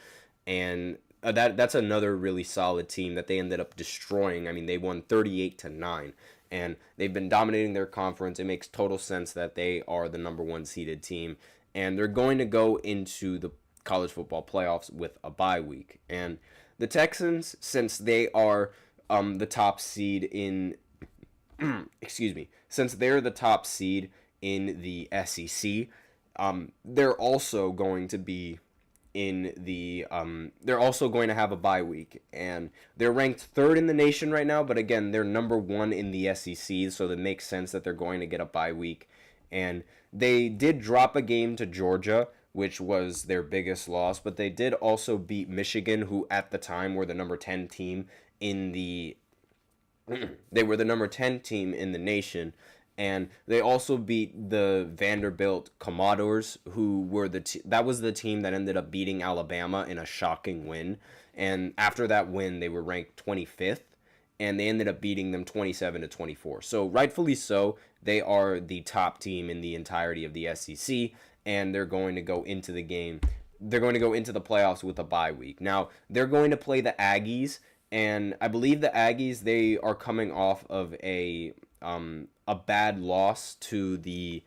And that's another really solid team that they ended up destroying. I mean, they won 38-9, and they've been dominating their conference. It makes total sense that they are the number one seeded team, and they're going to go into the college football playoffs with a bye week. And the Texans, since they are the top seed in since they're the top seed in the SEC, they're also going to be in the they're also going to have a bye week, and they're ranked third in the nation right now, but again, they're number one in the SEC, so it makes sense that they're going to get a bye week. And they did drop a game to Georgia, which was their biggest loss, but they did also beat Michigan, who at the time were the number 10 team in the they were the number 10 team in the nation. And they also beat the Vanderbilt Commodores, who were that was the team that ended up beating Alabama in a shocking win. And after that win, they were ranked 25th, and they ended up beating them 27-24. So rightfully so, they are the top team in the entirety of the SEC, and they're going to go into the game. They're going to go into the playoffs with a bye week. Now, they're going to play the Aggies, and I believe the Aggies, they are coming off of a bad loss to the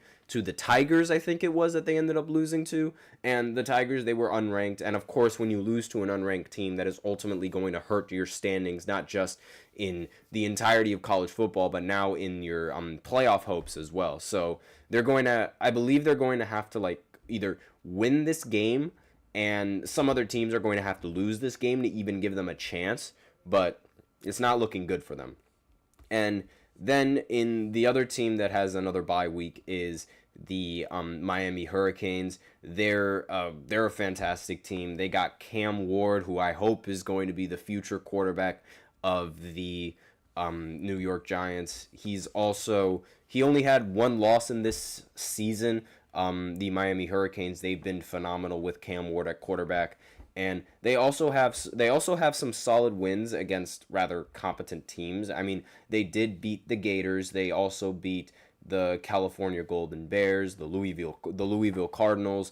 Tigers, I think it was, that they ended up losing to. And the Tigers, they were unranked, and of course, when you lose to an unranked team, that is ultimately going to hurt your standings, not just in the entirety of college football, but now in your playoff hopes as well. So I believe they're going to have to either win this game, and some other teams are going to have to lose this game to even give them a chance, but it's not looking good for them. And then in the other team that has another bye week is the Miami Hurricanes. They're a fantastic team. They got Cam Ward, who I hope is going to be the future quarterback of the New York Giants. He only had one loss in this season. The Miami Hurricanes, they've been phenomenal with Cam Ward at quarterback. And they also have some solid wins against rather competent teams. I mean, they did beat the Gators. They also beat the California Golden Bears, the Louisville Cardinals,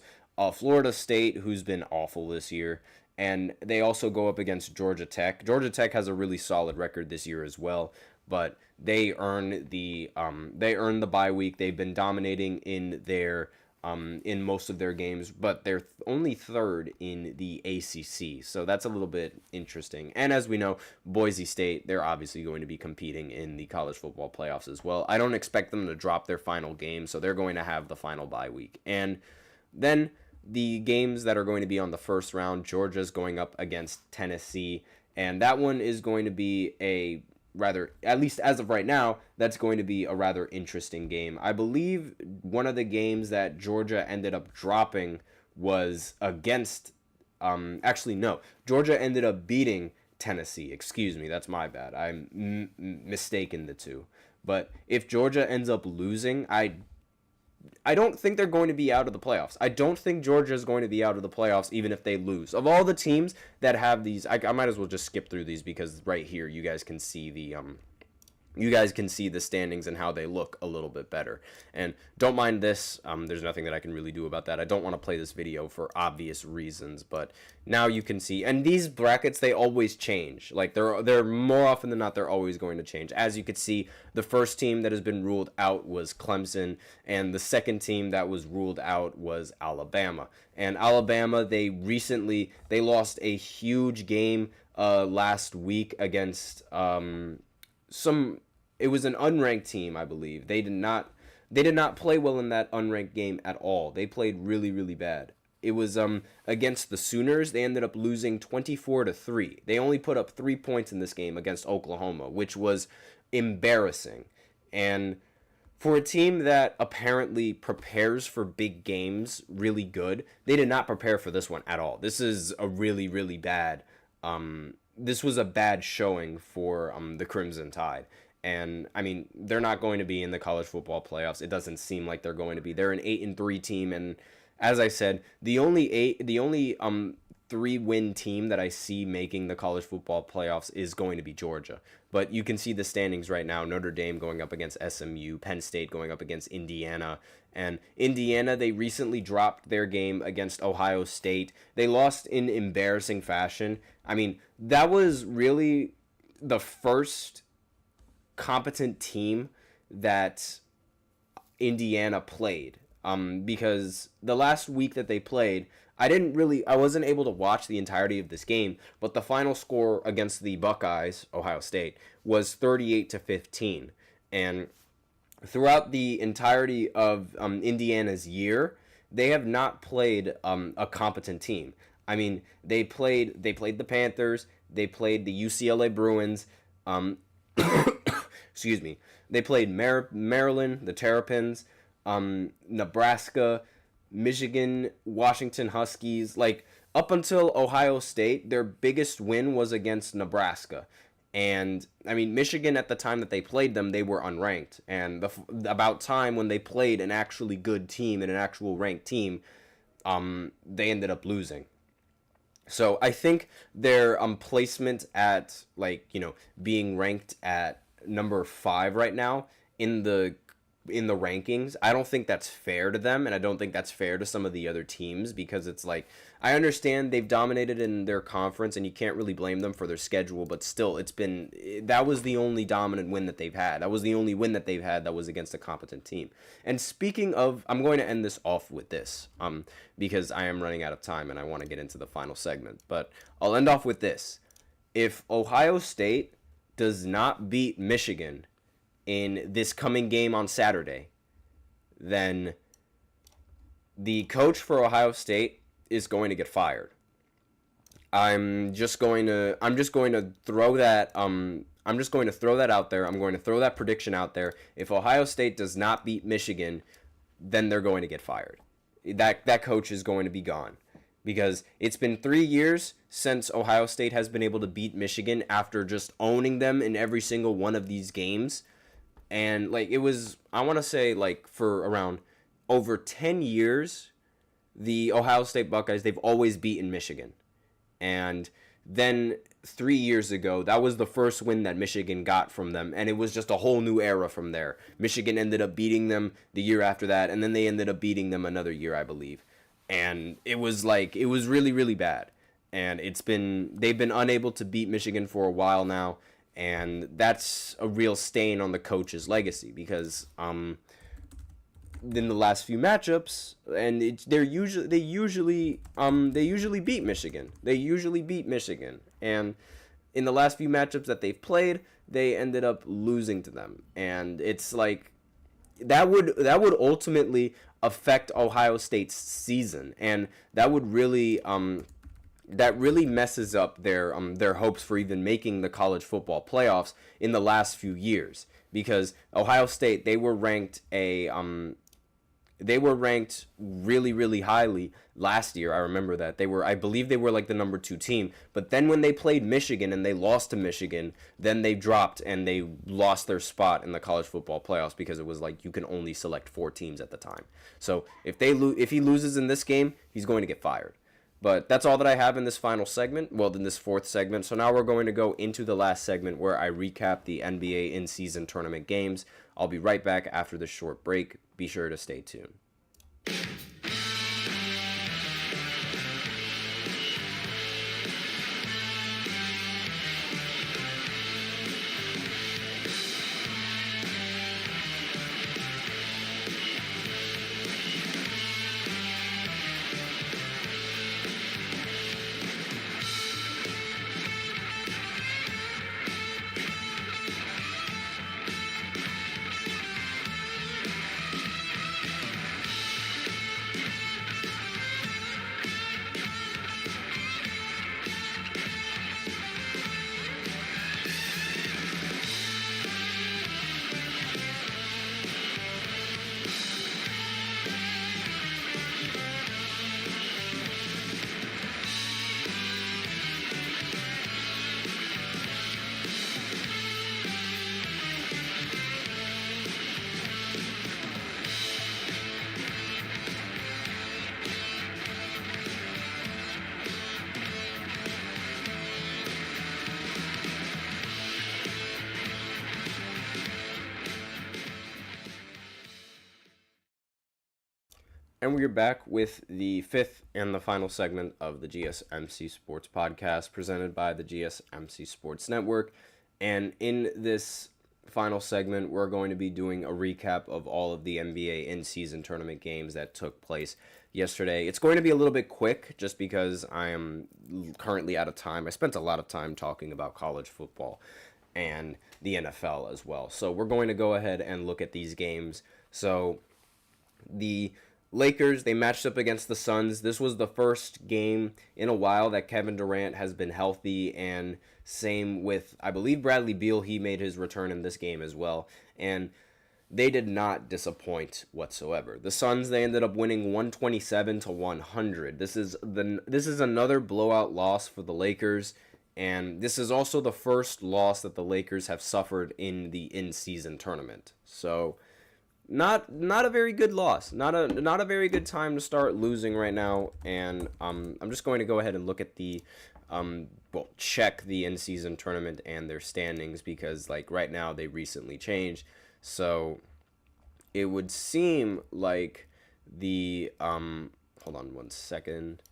Florida State, who's been awful this year, and they also go up against Georgia Tech. Georgia Tech has a really solid record this year as well, but they earned the bye week. They've been dominating in most of their games, but they're only third in the ACC, so that's a little bit interesting. And as we know, Boise State, they're obviously going to be competing in the college football playoffs as well. I don't expect them to drop their final game, so they're going to have the final bye week. And then the games that are going to be on the first round, Georgia's going up against Tennessee, and that one is going to be at least as of right now, that's going to be a rather interesting game. I believe one of the games that Georgia ended up dropping was against, Georgia ended up beating Tennessee. Excuse me, that's my bad. I'm mistaken the two. But if Georgia ends up losing, I don't think they're going to be out of the playoffs. I don't think Georgia is going to be out of the playoffs even if they lose. Of all the teams that have these, I might as well just skip through these because right here you guys can see the standings and how they look a little bit better. And don't mind this. There's nothing that I can really do about that. I don't want to play this video for obvious reasons, but now you can see. And these brackets, they always change. Like they're more often than not, they're always going to change. As you could see, the first team that has been ruled out was Clemson, and the second team that was ruled out was Alabama. And Alabama, they lost a huge game last week against it was an unranked team, I believe. They did not play well in that unranked game at all. They played really, really bad. It was against the Sooners. They ended up losing 24-3. They only put up 3 points in this game against Oklahoma, which was embarrassing. And for a team that apparently prepares for big games really good, they did not prepare for this one at all. This is a really, really bad this was a bad showing for the Crimson Tide. And, I mean, they're not going to be in the college football playoffs. It doesn't seem like they're going to be. They're an 8-3 team, and as I said, the only 3-win team that I see making the college football playoffs is going to be Georgia. But you can see the standings right now. Notre Dame going up against SMU, Penn State going up against Indiana. And Indiana, they recently dropped their game against Ohio State. They lost in embarrassing fashion. I mean, that was really the first competent team that Indiana played. Because the last week that they played, I wasn't able to watch the entirety of this game, but the final score against the Buckeyes, Ohio State, was 38-15. And throughout the entirety of Indiana's year, they have not played a competent team. I mean, they played the Panthers, they played the UCLA Bruins, excuse me, they played Maryland, the Terrapins, Nebraska, Michigan, Washington Huskies. Like, up until Ohio State, their biggest win was against Nebraska. And, I mean, Michigan, at the time that they played them, they were unranked. And about time when they played an actually good team and an actual ranked team, they ended up losing. So I think their placement at, like, being ranked at number 5 right now in the rankings, I don't think that's fair to them, and I don't think that's fair to some of the other teams, because it's like, I understand they've dominated in their conference and you can't really blame them for their schedule, but still, that was the only dominant win that they've had. That was the only win that they've had that was against a competent team. And speaking of, I'm going to end this off with this, because I am running out of time and I want to get into the final segment, but I'll end off with this. If Ohio State does not beat Michigan in this coming game on Saturday, then the coach for Ohio State is going to get fired. I'm just going to throw that out there. I'm going to throw that prediction out there. If Ohio State does not beat Michigan, then they're going to get fired. That coach is going to be gone, because it's been 3 years since Ohio State has been able to beat Michigan after just owning them in every single one of these games. And, like, it was, I want to say, like, for around over 10 years, the Ohio State Buckeyes, they've always beaten Michigan. And then 3 years ago, that was the first win that Michigan got from them, and it was just a whole new era from there. Michigan ended up beating them the year after that, and then they ended up beating them another year, I believe. And it was really, really bad. And they've been unable to beat Michigan for a while now. And that's a real stain on the coach's legacy, because in the last few matchups, and they usually beat Michigan. They usually beat Michigan, and in the last few matchups that they've played, they ended up losing to them. And it's like that would ultimately affect Ohio State's season, and that would really that really messes up their hopes for even making the college football playoffs in the last few years, because Ohio State, they were ranked they were ranked really, really highly last year. I remember that. I believe they were like the number 2 team. But then when they played Michigan and they lost to Michigan, then they dropped and they lost their spot in the college football playoffs because it was like you can only select 4 teams at the time. So if he loses in this game, he's going to get fired. But that's all that I have in this final segment, well, in this 4th segment. So now we're going to go into the last segment where I recap the NBA in-season tournament games. I'll be right back after this short break. Be sure to stay tuned. And we're back with the 5th and the final segment of the GSMC Sports Podcast presented by the GSMC Sports Network. And in this final segment, we're going to be doing a recap of all of the NBA in-season tournament games that took place yesterday. It's going to be a little bit quick just because I am currently out of time. I spent a lot of time talking about college football and the NFL as well. So we're going to go ahead and look at these games. So the Lakers, they matched up against the Suns. This was the first game in a while that Kevin Durant has been healthy, and same with, I believe, Bradley Beal. He made his return in this game as well, and they did not disappoint whatsoever. The Suns, they ended up winning 127-100. This is another blowout loss for the Lakers, and this is also the first loss that the Lakers have suffered in the in-season tournament. So Not a very good loss. Not a very good time to start losing right now. And I'm just going to go ahead and look at the check the in-season tournament and their standings, because like right now they recently changed. So it would seem like the hold on one second,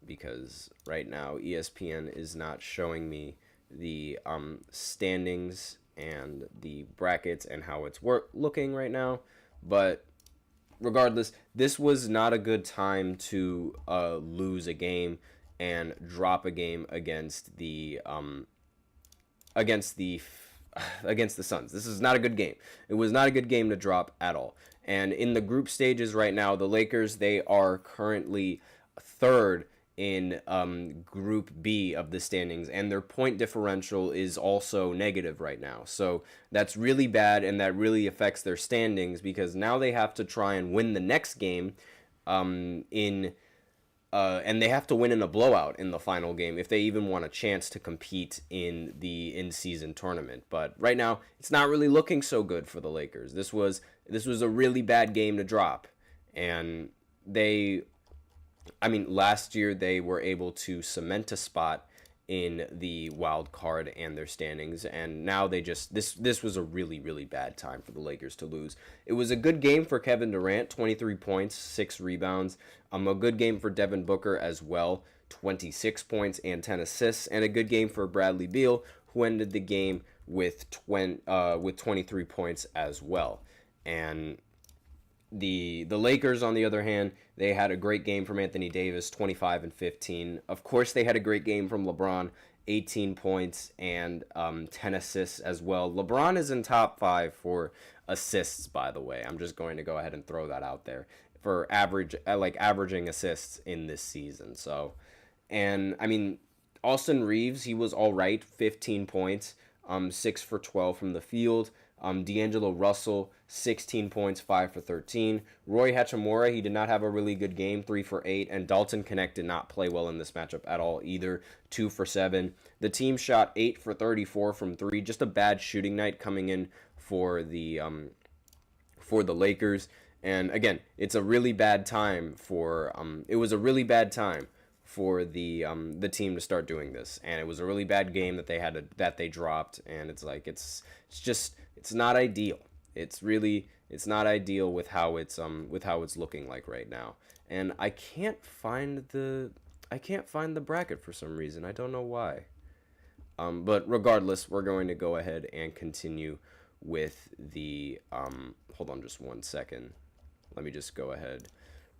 because right now ESPN is not showing me the standings and the brackets and how it's looking right now. But regardless, this was not a good time to lose a game and drop a game against the Suns. This is not a good game. It was not a good game to drop at all. And in the group stages right now, the Lakers, they are currently 3rd in Group B of the standings, and their point differential is also negative right now. So that's really bad, and that really affects their standings, because now they have to try and win the next game and they have to win in a blowout in the final game if they even want a chance to compete in the in-season tournament. But right now, it's not really looking so good for the Lakers. This was a really bad game to drop, and last year they were able to cement a spot in the wild card and their standings, and now this was a really, really bad time for the Lakers to lose. It was a good game for Kevin Durant, 23 points, 6 rebounds. A good game for Devin Booker as well, 26 points and 10 assists, and a good game for Bradley Beal, who ended the game with 23 points as well. And the Lakers, on the other hand, they had a great game from Anthony Davis, 25 and 15. Of course, they had a great game from LeBron, 18 points and 10 assists as well. LeBron is in top 5 for assists, by the way. I'm just going to go ahead and throw that out there for averaging assists in this season. So, and Austin Reeves, he was all right, 15 points, 6 for 12 from the field. D'Angelo Russell, 16 points, 5 for 13. Roy Hachimura, he did not have a really good game, 3 for 8. And Dalton Knecht did not play well in this matchup at all either, 2 for 7. The team shot 8 for 34 from 3. Just a bad shooting night coming in for the Lakers. And again, it's a really bad time for it was a really bad time for the team to start doing this, and it was a really bad game that they dropped, and it's like it's not ideal. It's not ideal with how it's looking like right now. And I can't find the bracket for some reason. I don't know why. But regardless, we're going to go ahead and continue with the hold on just 1 second. Let me just go ahead,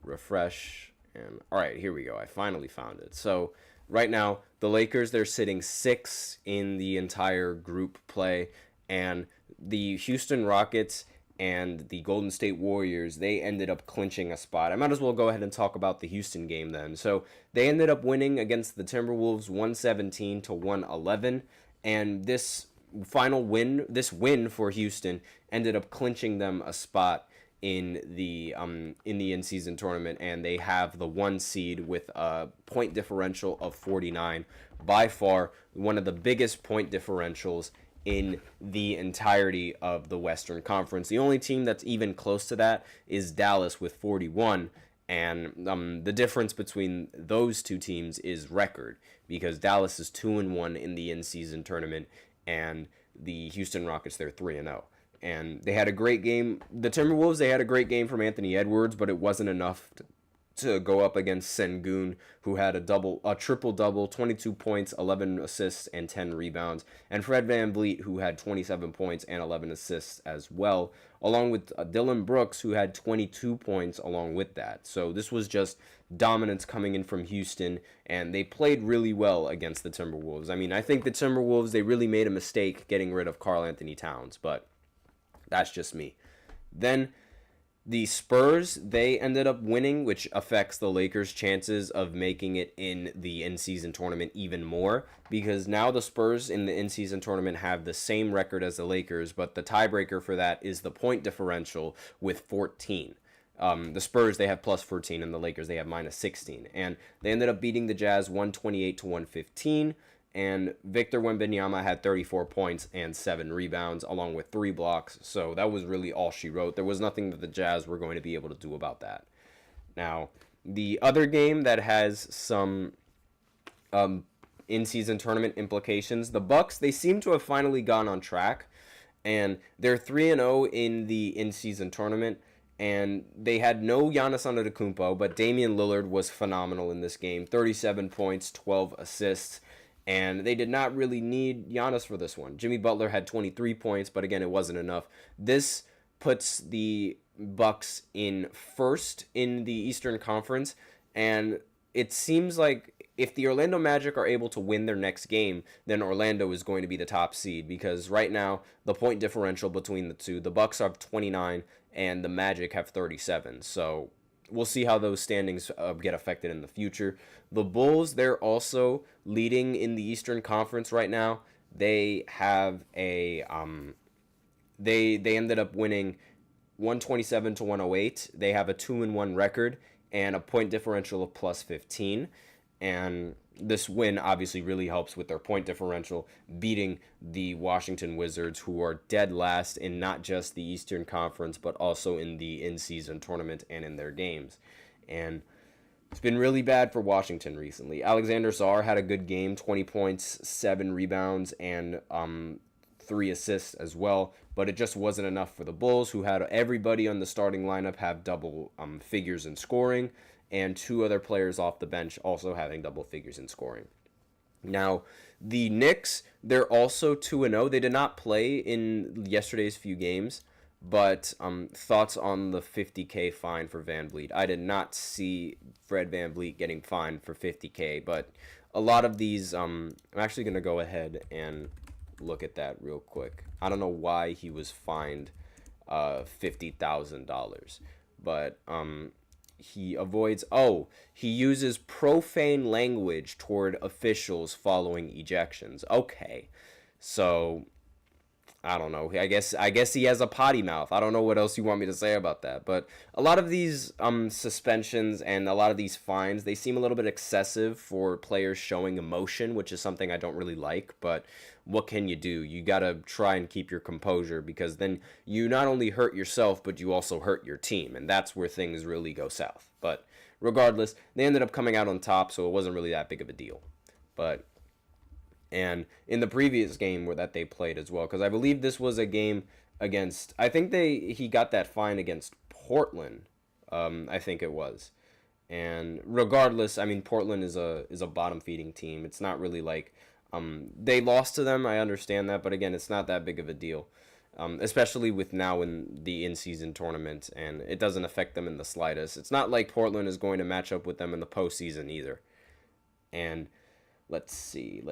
refresh, and all right, here we go. I finally found it. So right now, the Lakers, they're sitting 6 in the entire group play, and the Houston Rockets and the Golden State Warriors, they ended up clinching a spot. I might as well go ahead and talk about the Houston game then. So they ended up winning against the Timberwolves 117-111, and this win for Houston ended up clinching them a spot in the in-season tournament, and they have the 1 seed with a point differential of 49, by far one of the biggest point differentials in the entirety of the Western Conference. The only team that's even close to that is Dallas with 41, and the difference between those two teams is record, because Dallas is 2-1 in the in-season tournament, and the Houston Rockets, they're 3-0. And they had a great game. The Timberwolves, they had a great game from Anthony Edwards, but it wasn't enough to go up against Sengun, who had a triple-double, 22 points, 11 assists, and 10 rebounds. And Fred VanVleet, who had 27 points and 11 assists as well, along with Dylan Brooks, who had 22 points along with that. So this was just dominance coming in from Houston, and they played really well against the Timberwolves. I mean, I think the Timberwolves, they really made a mistake getting rid of Karl Anthony Towns, but that's just me. Then the Spurs, they ended up winning, which affects the Lakers' chances of making it in the in-season tournament even more, because now the Spurs in the in-season tournament have the same record as the Lakers, but the tiebreaker for that is the point differential with 14. The Spurs, they have plus 14, and the Lakers, they have minus 16. And they ended up beating the Jazz 128-115. And Victor Wembanyama had 34 points and 7 rebounds, along with 3 blocks. So that was really all she wrote. There was nothing that the Jazz were going to be able to do about that. Now, the other game that has some in-season tournament implications, the Bucks, they seem to have finally gone on track. And they're 3-0 in the in-season tournament. And they had no Giannis Antetokounmpo, but Damian Lillard was phenomenal in this game. 37 points, 12 assists. And they did not really need Giannis for this one. Jimmy Butler had 23 points, but again, it wasn't enough. This puts the Bucks in first in the Eastern Conference, and it seems like if the Orlando Magic are able to win their next game, then Orlando is going to be the top seed, because right now, the point differential between the two, the Bucks have 29 and the Magic have 37. So we'll see how those standings get affected in the future. The Bulls, they're also leading in the Eastern Conference right now. They have a they ended up winning 127-108. They have a 2-1 record and a point differential of plus 15. And this win obviously really helps with their point differential, beating the Washington Wizards, who are dead last in not just the Eastern Conference, but also in the in-season tournament and in their games. And it's been really bad for Washington recently. Alexander Sarr had a good game, 20 points, 7 rebounds, and 3 assists as well, but it just wasn't enough for the Bulls, who had everybody on the starting lineup have double figures in scoring, and 2 other players off the bench also having double figures in scoring. Now, the Knicks, they're also 2-0. They did not play in yesterday's few games, but thoughts on the $50K fine for VanVleet. I did not see Fred VanVleet getting fined for $50K, but a lot of these, I'm actually going to go ahead and look at that real quick. I don't know why he was fined $50,000, but he uses profane language toward officials following ejections. Okay, so I don't know. I guess he has a potty mouth. I don't know what else you want me to say about that. But a lot of these suspensions and a lot of these fines, they seem a little bit excessive for players showing emotion, which is something I don't really like. But what can you do? You got to try and keep your composure, because then you not only hurt yourself, but you also hurt your team. And that's where things really go south. But regardless, they ended up coming out on top, so it wasn't really that big of a deal. But and in the previous game that they played as well, because I believe this was a game against, I think he got that fine against Portland, I think it was. And regardless, I mean, Portland is a bottom feeding team. It's not really like they lost to them. I understand that, but again, it's not that big of a deal, especially with now in the in-season tournament, and it doesn't affect them in the slightest. It's not like Portland is going to match up with them in the postseason either. And Let's see.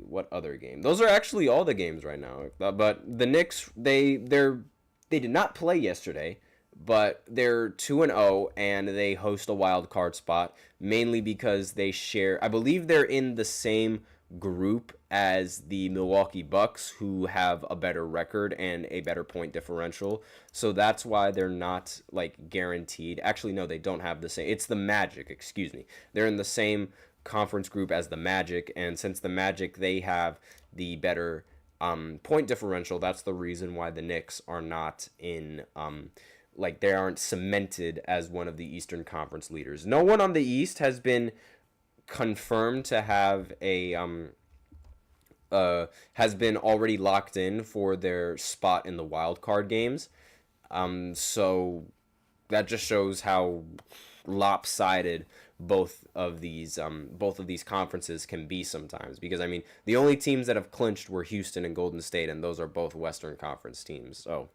What other game? Those are actually all the games right now. But the Knicks, they did not play yesterday, but they're 2-0 and they host a wild card spot, mainly because they share, I believe they're in the same group as the Milwaukee Bucks, who have a better record and a better point differential. So that's why they're not like guaranteed. Actually, no, they don't have the same. It's the Magic, excuse me. They're in the same conference group as the Magic, and since the Magic, they have the better point differential, that's the reason why the Knicks are not in like they aren't cemented as one of the Eastern Conference leaders. No one on the East has been confirmed to have a has been already locked in for their spot in the wild card games. So that just shows how lopsided both of these conferences can be sometimes, because I mean the only teams that have clinched were Houston and Golden State, and those are both Western Conference teams. So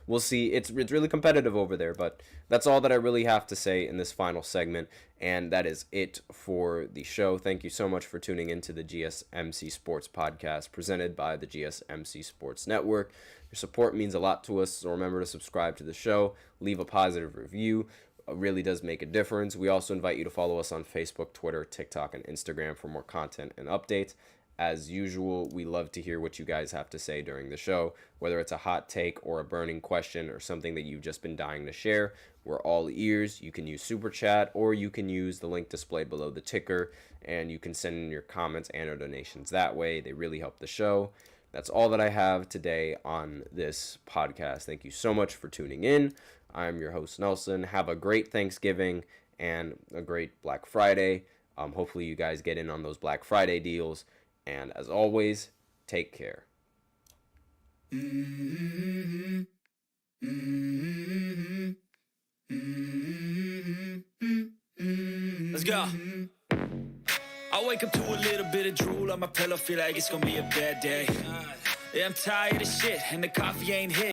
we'll see. It's really competitive over there, but that's all that I really have to say in this final segment, and that is it for the show. Thank you so much for tuning into the GSMC Sports Podcast presented by the GSMC Sports Network. Your support means a lot to us, so remember to subscribe to the show, leave a positive review. It really does make a difference. We also invite you to follow us on Facebook, Twitter, TikTok, and Instagram for more content and updates. As usual, we love to hear what you guys have to say during the show, whether it's a hot take or a burning question or something that you've just been dying to share. We're all ears. You can use Super Chat, or you can use the link displayed below the ticker, and you can send in your comments and or donations that way. They really help the show. That's all that I have today on this podcast. Thank you so much for tuning in. I'm your host, Nelson. Have a great Thanksgiving and a great Black Friday. Hopefully you guys get in on those Black Friday deals. And as always, take care. Let's go. I wake up to a little bit of drool on my pillow, feel like it's gonna be a bad day. Yeah, I'm tired of shit, and the coffee ain't hit.